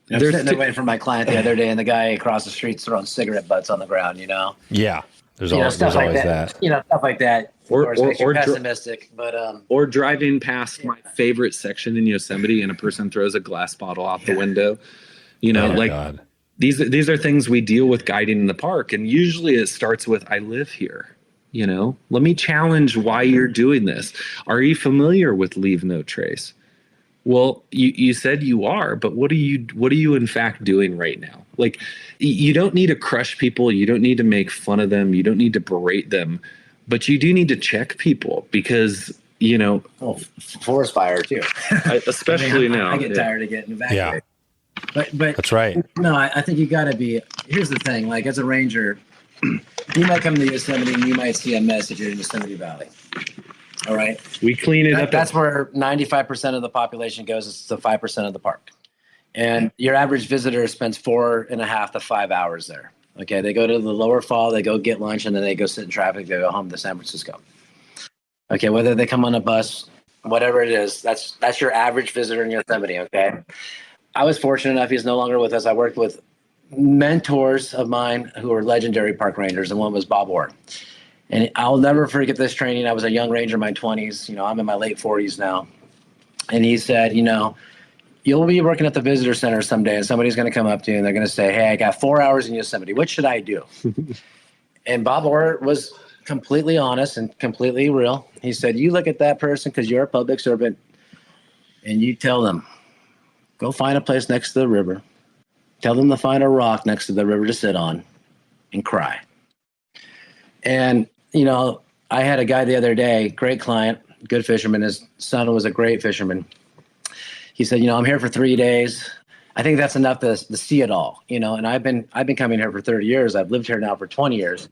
sitting there waiting for my client the other day, and the guy across the street's throwing cigarette butts on the ground, you know? Yeah. There's always that. You know, stuff like that. Or pessimistic, but or driving past my favorite section in Yosemite and a person throws a glass bottle out the window. You know, God. These are things we deal with guiding in the park, and usually it starts with, I live here. You know, let me challenge why you're doing this. Are you familiar with leave no trace? Well, you said you are, but what are you in fact doing right now? Like, you don't need to crush people. You don't need to make fun of them. You don't need to berate them, but you do need to check people because, you know, forest fire too. Especially now. I get tired of getting evacuated. Yeah. But that's right. No, I think you got to be. Here's the thing. Like, as a ranger, you might come to Yosemite and you might see a mess if you're in Yosemite Valley. All right. We clean it up. That's where 95% of the population goes. It's the 5% of the park. And your average visitor spends 4.5 to 5 hours there. Okay. They go to the lower fall, they go get lunch, and then they go sit in traffic. They go home to San Francisco. Okay. Whether they come on a bus, whatever it is, that's your average visitor in Yosemite. Okay. I was fortunate enough. He's no longer with us. I worked with mentors of mine who are legendary park rangers, and one was Bob Orr. And I'll never forget this training. I was a young ranger in my 20s. You know, I'm in my late 40s now. And he said, you know, you'll be working at the visitor center someday, and somebody's going to come up to you and they're going to say, hey, I got 4 hours in Yosemite. What should I do? And Bob Orr was completely honest and completely real. He said, you look at that person because you're a public servant, and you tell them, go find a place next to the river. Tell them to find a rock next to the river to sit on and cry. And, you know, I had a guy the other day, great client, good fisherman. His son was a great fisherman. He said, you know, I'm here for 3 days. I think that's enough to see it all, you know, and I've been coming here for 30 years. I've lived here now for 20 years.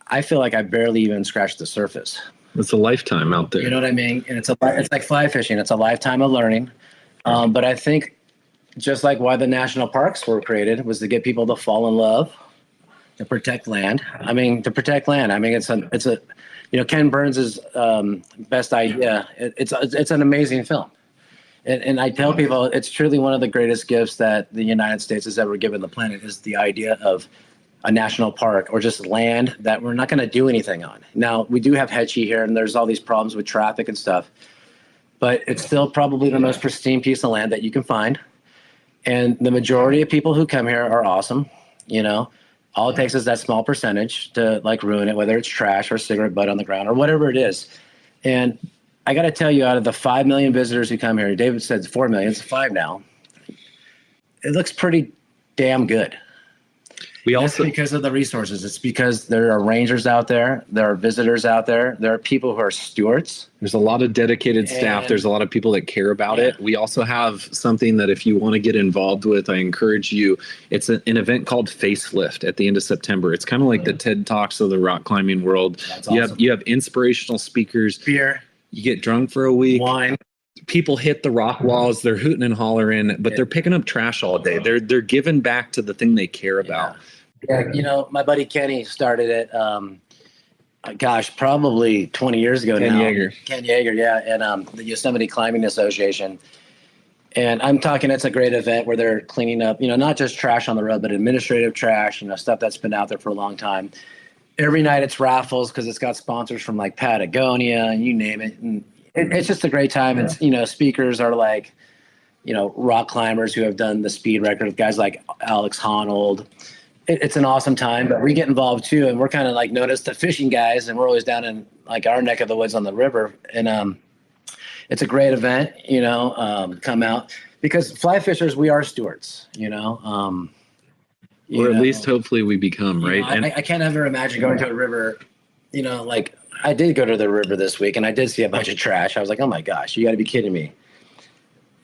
I feel like I barely even scratched the surface. It's a lifetime out there. You know what I mean? And it's like fly fishing. It's a lifetime of learning. But I think just like why the national parks were created was to get people to fall in love, to protect land. I mean, it's a, you know, Ken Burns' best idea. It's an amazing film. And I tell people it's truly one of the greatest gifts that the United States has ever given the planet is the idea of a national park or just land that we're not going to do anything on. Now, we do have Hetchy here, and there's all these problems with traffic and stuff, but it's still probably the most pristine piece of land that you can find. And the majority of people who come here are awesome, you know. All it takes is that small percentage to like ruin it, whether it's trash or cigarette butt on the ground or whatever it is. And I got to tell you, out of the 5 million visitors who come here, David said 4 million, it's 5 now. It looks pretty damn good. That's because of the resources. It's because there are rangers out there. There are visitors out there. There are people who are stewards. There's a lot of dedicated staff. There's a lot of people that care about it. We also have something that if you want to get involved with, I encourage you. It's an event called Facelift at the end of September. It's kind of like the TED Talks of the rock climbing world. That's awesome. You have inspirational speakers. Beer. You get drunk for a week. Wine. People hit the rock walls. They're hooting and hollering, but they're picking up trash all day. They're giving back to the thing they care about. Yeah, you know, my buddy Kenny started it, probably 20 years ago now. Ken Yeager, yeah, and the Yosemite Climbing Association. And I'm talking, it's a great event where they're cleaning up, you know, not just trash on the road, but administrative trash, you know, stuff that's been out there for a long time. Every night it's raffles because it's got sponsors from like Patagonia and you name it. And it's just a great time. It's, you know, speakers are like, rock climbers who have done the speed record, guys like Alex Honnold. It's an awesome time, but we get involved too. And we're kind of like noticed the fishing guys, and we're always down in like our neck of the woods on the river. And it's a great event, come out, because fly fishers, we are stewards, or at least hopefully we become, right? I can't ever imagine going to a river, like I did go to the river this week and I did see a bunch of trash. I was like, oh my gosh, you got to be kidding me.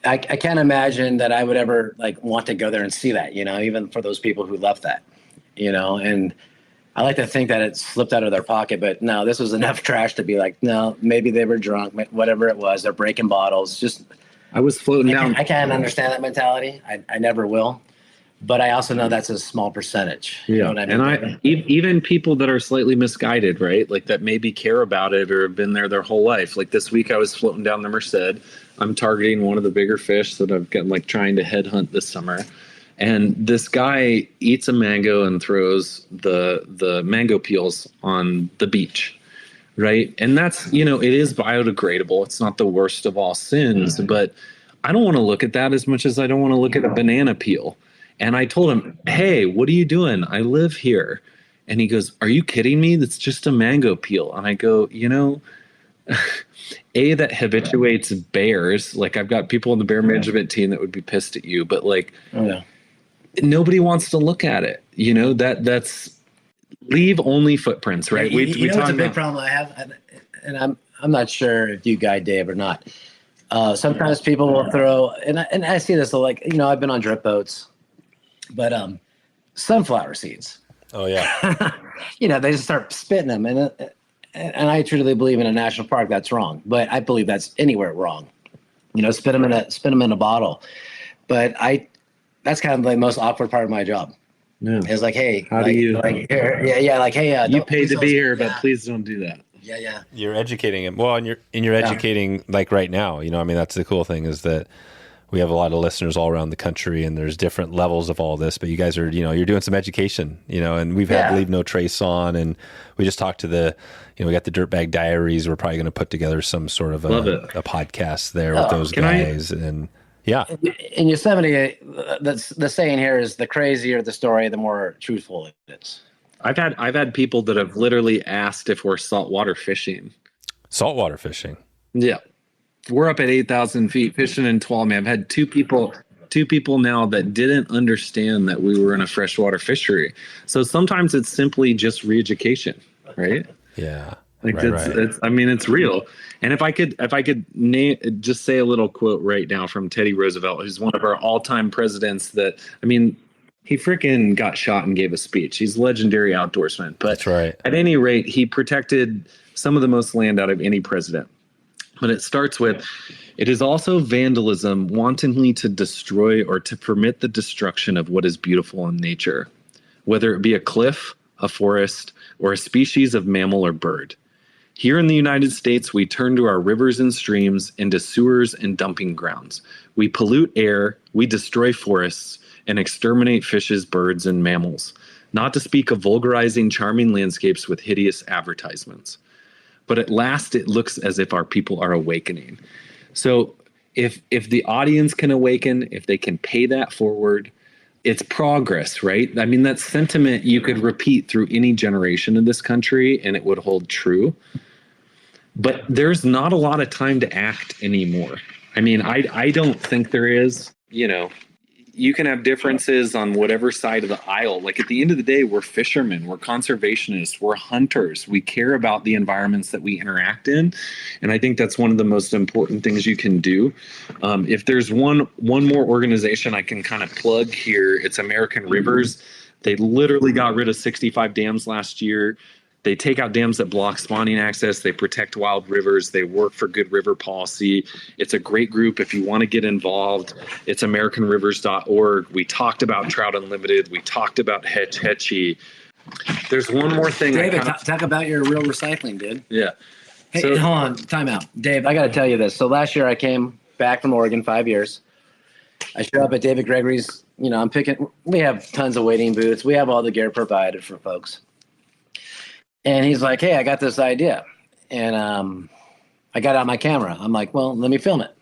I can't imagine that I would ever like want to go there and see that, even for those people who left that, and I like to think that it slipped out of their pocket, but no, this was enough trash to be like, no, maybe they were drunk, whatever it was. They're breaking bottles. I was floating down. I can't understand that mentality. I never will. But I also know that's a small percentage. Yeah. You know what I mean? And even people that are slightly misguided, right? Like that maybe care about it or have been there their whole life. Like this week I was floating down the Merced. I'm targeting one of the bigger fish that I've got like trying to headhunt this summer. And this guy eats a mango and throws the mango peels on the beach. Right. And that's, it is biodegradable. It's not the worst of all sins, but I don't want to look at that as much as I don't want to look at a banana peel. And I told him, hey, what are you doing? I live here. And he goes, are you kidding me? That's just a mango peel. And I go, that habituates bears. Like I've got people in the bear management team that would be pissed at you, but like nobody wants to look at it. That's leave only footprints, right? We it's a big problem I have, and I'm not sure if you guide Dave or not. Sometimes people will throw, and I see this, like, I've been on drip boats, but sunflower seeds. Oh yeah. They just start spitting them, and I truly believe in a national park that's wrong, but I believe that's anywhere wrong. Spit them in a bottle, but that's kind of the most awkward part of my job. Yeah. It's like, hey, how do you? Like, like, hey, you paid to be here, but please don't do that. Yeah. You're educating him. Well, and you're educating like right now. That's the cool thing is that we have a lot of listeners all around the country, and there's different levels of all this. But you guys are, you're doing some education, and we've had Leave No Trace on, and we just talked to we got the Dirtbag Diaries. We're probably going to put together some sort of a podcast there with those guys, and yeah. In Yosemite, that's the saying here is the crazier the story, the more truthful it is. I've had people that have literally asked if we're saltwater fishing. Saltwater fishing. Yeah. We're up at 8,000 feet fishing in Tuolumne. I've had two people now that didn't understand that we were in a freshwater fishery. So sometimes it's simply just re-education, right? Yeah. Like it's real. And if I could just say a little quote right now from Teddy Roosevelt, who's one of our all-time presidents he freaking got shot and gave a speech. He's a legendary outdoorsman. But that's right. At any rate, he protected some of the most land out of any president. But it starts with, it is also vandalism wantonly to destroy or to permit the destruction of what is beautiful in nature, whether it be a cliff, a forest, or a species of mammal or bird. Here in the United States, we turn to our rivers and streams into sewers and dumping grounds. We pollute air, we destroy forests, and exterminate fishes, birds, and mammals, not to speak of vulgarizing charming landscapes with hideous advertisements. But at last, it looks as if our people are awakening. So if the audience can awaken, if they can pay that forward, it's progress, right? I mean, that sentiment you could repeat through any generation in this country, and it would hold true. But there's not a lot of time to act anymore. I mean, I don't think there is. You can have differences on whatever side of the aisle. Like at the end of the day, we're fishermen, we're conservationists, we're hunters. We care about the environments that we interact in. And I think that's one of the most important things you can do. If there's one more organization I can kind of plug here, it's American Rivers. They literally got rid of 65 dams last year. They take out dams that block spawning access. They protect wild rivers. They work for good river policy. It's a great group if you want to get involved. It's AmericanRivers.org. We talked about Trout Unlimited. We talked about Hetchy. There's one more thing. David, talk about your real recycling, dude. Yeah. Hey, hold on. Time out. Dave, I got to tell you this. So last year I came back from Oregon, 5 years. I showed up at David Gregory's. We have tons of waiting booths. We have all the gear provided for folks. And he's like, hey, I got this idea. And I got out my camera. I'm like, well, let me film it.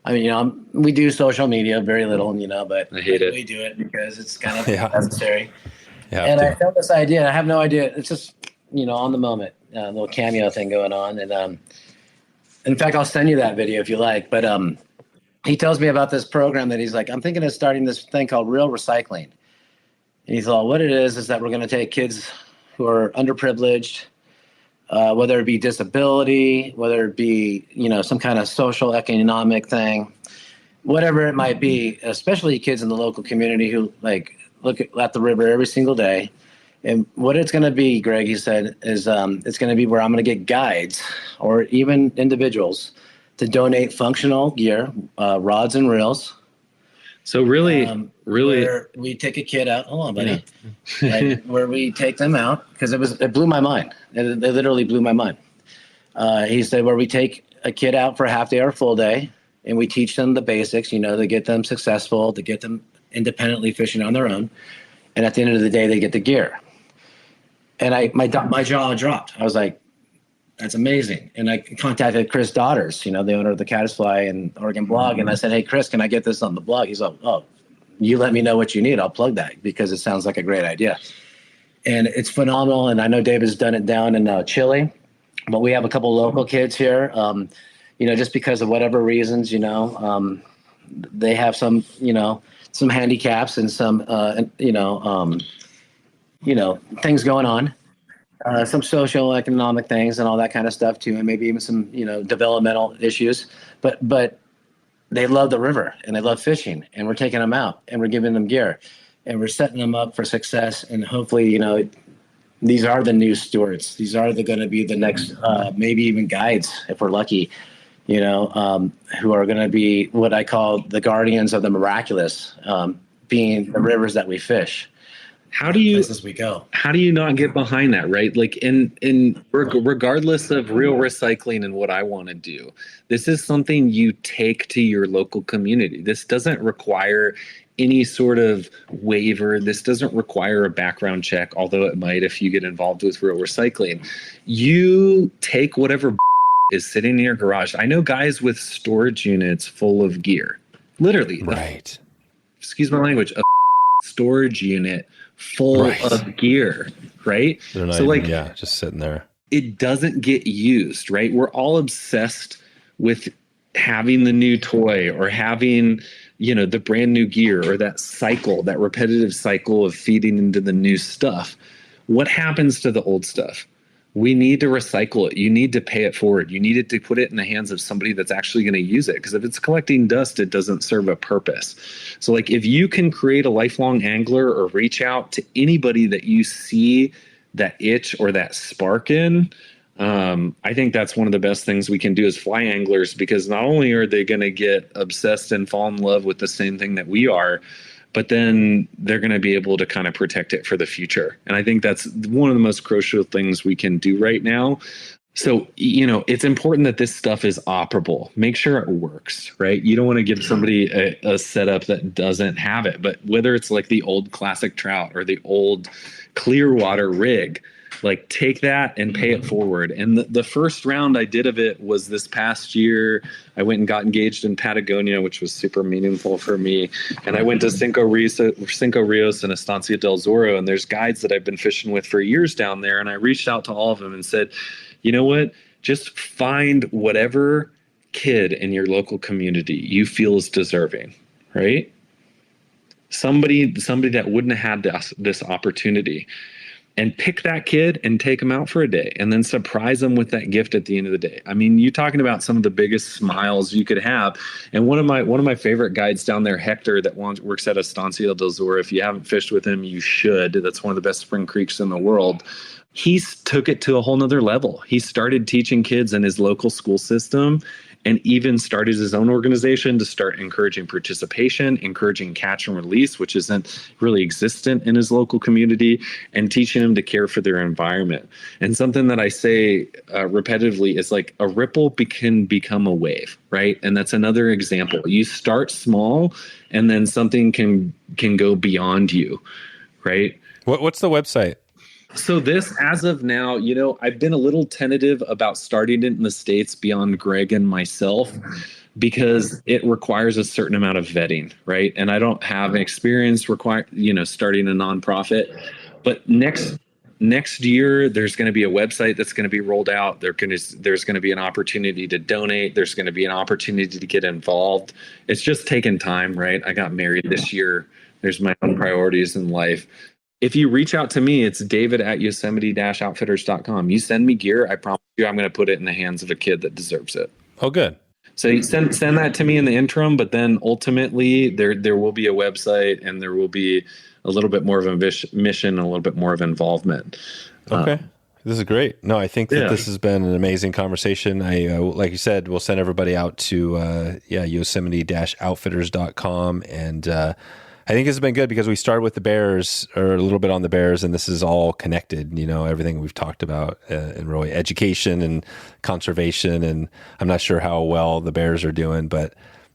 I mean, we do social media very little, but I hate it. We do it because it's kind of necessary. And I found this idea, and I have no idea. It's just, on the moment, a little cameo thing going on. And in fact, I'll send you that video if you like. But he tells me about this program that he's like, I'm thinking of starting this thing called Real Recycling. And he thought what it is that we're going to take kids who are underprivileged, whether it be disability, whether it be, some kind of social economic thing, whatever it might be, especially kids in the local community who look at the river every single day. And what it's going to be, Greg, he said, is it's going to be where I'm going to get guides or even individuals to donate functional gear, rods and reels. So really, where we take a kid out. Hold on, buddy. Yeah. Where we take them out, because it blew my mind. It literally blew my mind. He said where we take a kid out for a half day or a full day, and we teach them the basics, to get them successful, to get them independently fishing on their own. And at the end of the day, they get the gear. And my jaw dropped. I was like, that's amazing. And I contacted Chris Daughters, the owner of the Caddisfly and Oregon blog. And I said, hey, Chris, can I get this on the blog? He's like, oh, you let me know what you need. I'll plug that because it sounds like a great idea. And it's phenomenal. And I know David's done it down in Chile, but we have a couple local kids here, just because of whatever reasons, they have some handicaps and some, things going on. Some social economic things and all that kind of stuff too, and maybe even some developmental issues. But they love the river and they love fishing, and we're taking them out and we're giving them gear, and we're setting them up for success. And hopefully, these are the new stewards. These are going to be the next, maybe even guides if we're lucky. Who are going to be what I call the guardians of the miraculous, being the rivers that we fish. How do you places we go? How do you not get behind that, right? Like regardless of Real Recycling and what I want to do, this is something you take to your local community. This doesn't require any sort of waiver. This doesn't require a background check, although it might if you get involved with Real Recycling. You take whatever is sitting in your garage. I know guys with storage units full of gear, literally. Right. Excuse my language. A storage unit full of gear, right? So just sitting there. It doesn't get used, right? We're all obsessed with having the new toy or having, the brand new gear, or that cycle, that repetitive cycle of feeding into the new stuff. What happens to the old stuff? We need to recycle it. You need to pay it forward. You need to put it in the hands of somebody that's actually going to use it. Because if it's collecting dust, it doesn't serve a purpose. So if you can create a lifelong angler or reach out to anybody that you see that itch or that spark in, I think that's one of the best things we can do as fly anglers, because not only are they going to get obsessed and fall in love with the same thing that we are, but then they're going to be able to kind of protect it for the future. And I think that's one of the most crucial things we can do right now. So, it's important that this stuff is operable. Make sure it works, right? You don't want to give somebody a setup that doesn't have it. But whether it's like the old classic trout or the old Clearwater rig, take that and pay it forward. And the first round I did of it was this past year. I went and got engaged in Patagonia, which was super meaningful for me. And I went to Cinco Rios and Estancia del Zorro. And there's guides that I've been fishing with for years down there. And I reached out to all of them and said, you know what? Just find whatever kid in your local community you feel is deserving, right? Somebody that wouldn't have had this opportunity. And pick that kid and take them out for a day, and then surprise them with that gift at the end of the day. I mean, you're talking about some of the biggest smiles you could have. And one of my favorite guides down there, Hector, that works at Estancia del Zorro. If you haven't fished with him, you should. That's one of the best spring creeks in the world. He took it to a whole nother level. He started teaching kids in his local school system, and even started his own organization to start encouraging participation, encouraging catch and release, which isn't really existent in his local community, and teaching them to care for their environment. And something that I say repetitively is a ripple can become a wave, right? And that's another example. You start small, and then something can go beyond you, right? What's the website? So this, as of now, I've been a little tentative about starting it in the States beyond Greg and myself, because it requires a certain amount of vetting, right? And I don't have experience starting a nonprofit, but next year there's going to be a website that's going to be rolled out. There's going to be an opportunity to donate. There's going to be an opportunity to get involved. It's just taking time, right? I got married this year. There's my own priorities in life. If you reach out to me, it's david@yosemite-outfitters.com. You send me gear, I promise you I'm going to put it in the hands of a kid that deserves it. Oh, good. So you send that to me in the interim, but then ultimately there will be a website and there will be a little bit more of a mission, a little bit more of involvement. Okay. This is great. No, I think that this has been an amazing conversation. Like you said, we'll send everybody out to Yosemite-outfitters.com. And I think it's been good because we started with the bears, or a little bit on the bears, and this is all connected, everything we've talked about, and really education and conservation. And I'm not sure how well the bears are doing, but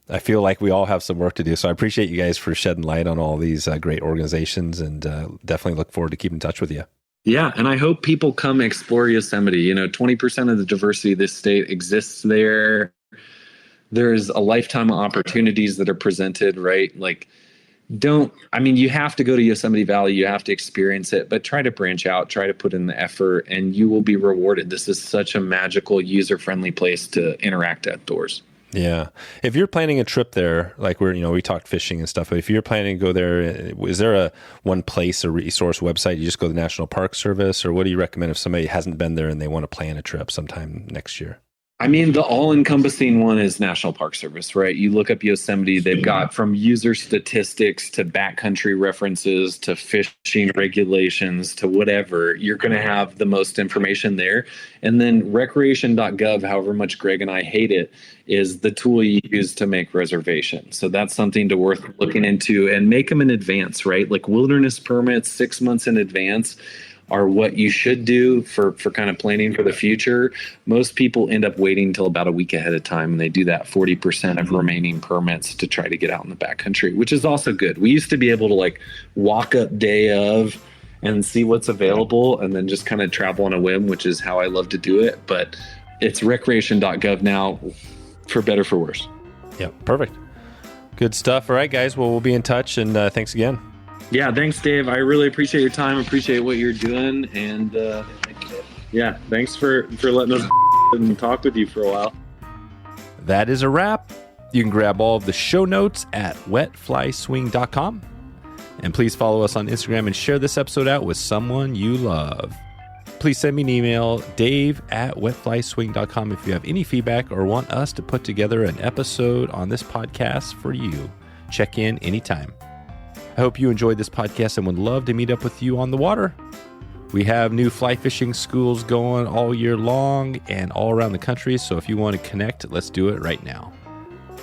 I feel like we all have some work to do. So I appreciate you guys for shedding light on all these great organizations, and definitely look forward to keeping in touch with you. Yeah. And I hope people come explore Yosemite. 20% of the diversity of this state exists there. There's a lifetime of opportunities that are presented, right? Like, you have to go to Yosemite Valley, you have to experience it, but try to branch out, try to put in the effort, and you will be rewarded. This is such a magical, user-friendly place to interact outdoors. Yeah. If you're planning a trip there, like we talked fishing and stuff, but if you're planning to go there, is there a resource website? You just go to the National Park Service, or what do you recommend if somebody hasn't been there and they want to plan a trip sometime next year? The all-encompassing one is National Park Service, right? You look up Yosemite, they've got from user statistics to backcountry references to fishing regulations to whatever. You're going to have the most information there. And then recreation.gov, however much Greg and I hate it, is the tool you use to make reservations. So that's something worth looking into, and make them in advance, right? Like wilderness permits 6 months in advance are what you should do for kind of planning for the future. Most people end up waiting until about a week ahead of time, and they do that 40% of remaining permits to try to get out in the backcountry, which is also good. We used to be able to walk up day of and see what's available and then just kind of travel on a whim, which is how I love to do it. But it's recreation.gov now, for better, for worse. Yeah, perfect. Good stuff. All right, guys. Well, we'll be in touch, and thanks again. Yeah, thanks, Dave. I really appreciate your time. Appreciate what you're doing. And thanks for letting us and talk with you for a while. That is a wrap. You can grab all of the show notes at wetflyswing.com. And please follow us on Instagram and share this episode out with someone you love. Please send me an email, dave@wetflyswing.com, if you have any feedback or want us to put together an episode on this podcast for you. Check in anytime. I hope you enjoyed this podcast and would love to meet up with you on the water. We have new fly fishing schools going all year long and all around the country. So if you want to connect, let's do it right now.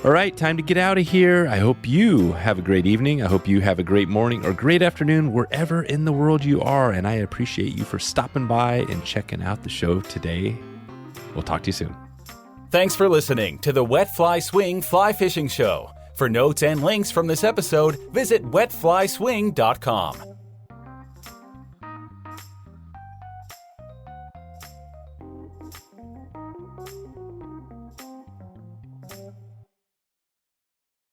All right, time to get out of here. I hope you have a great evening. I hope you have a great morning or great afternoon wherever in the world you are. And I appreciate you for stopping by and checking out the show today. We'll talk to you soon. Thanks for listening to the Wet Fly Swing Fly Fishing Show. For notes and links from this episode, visit wetflyswing.com.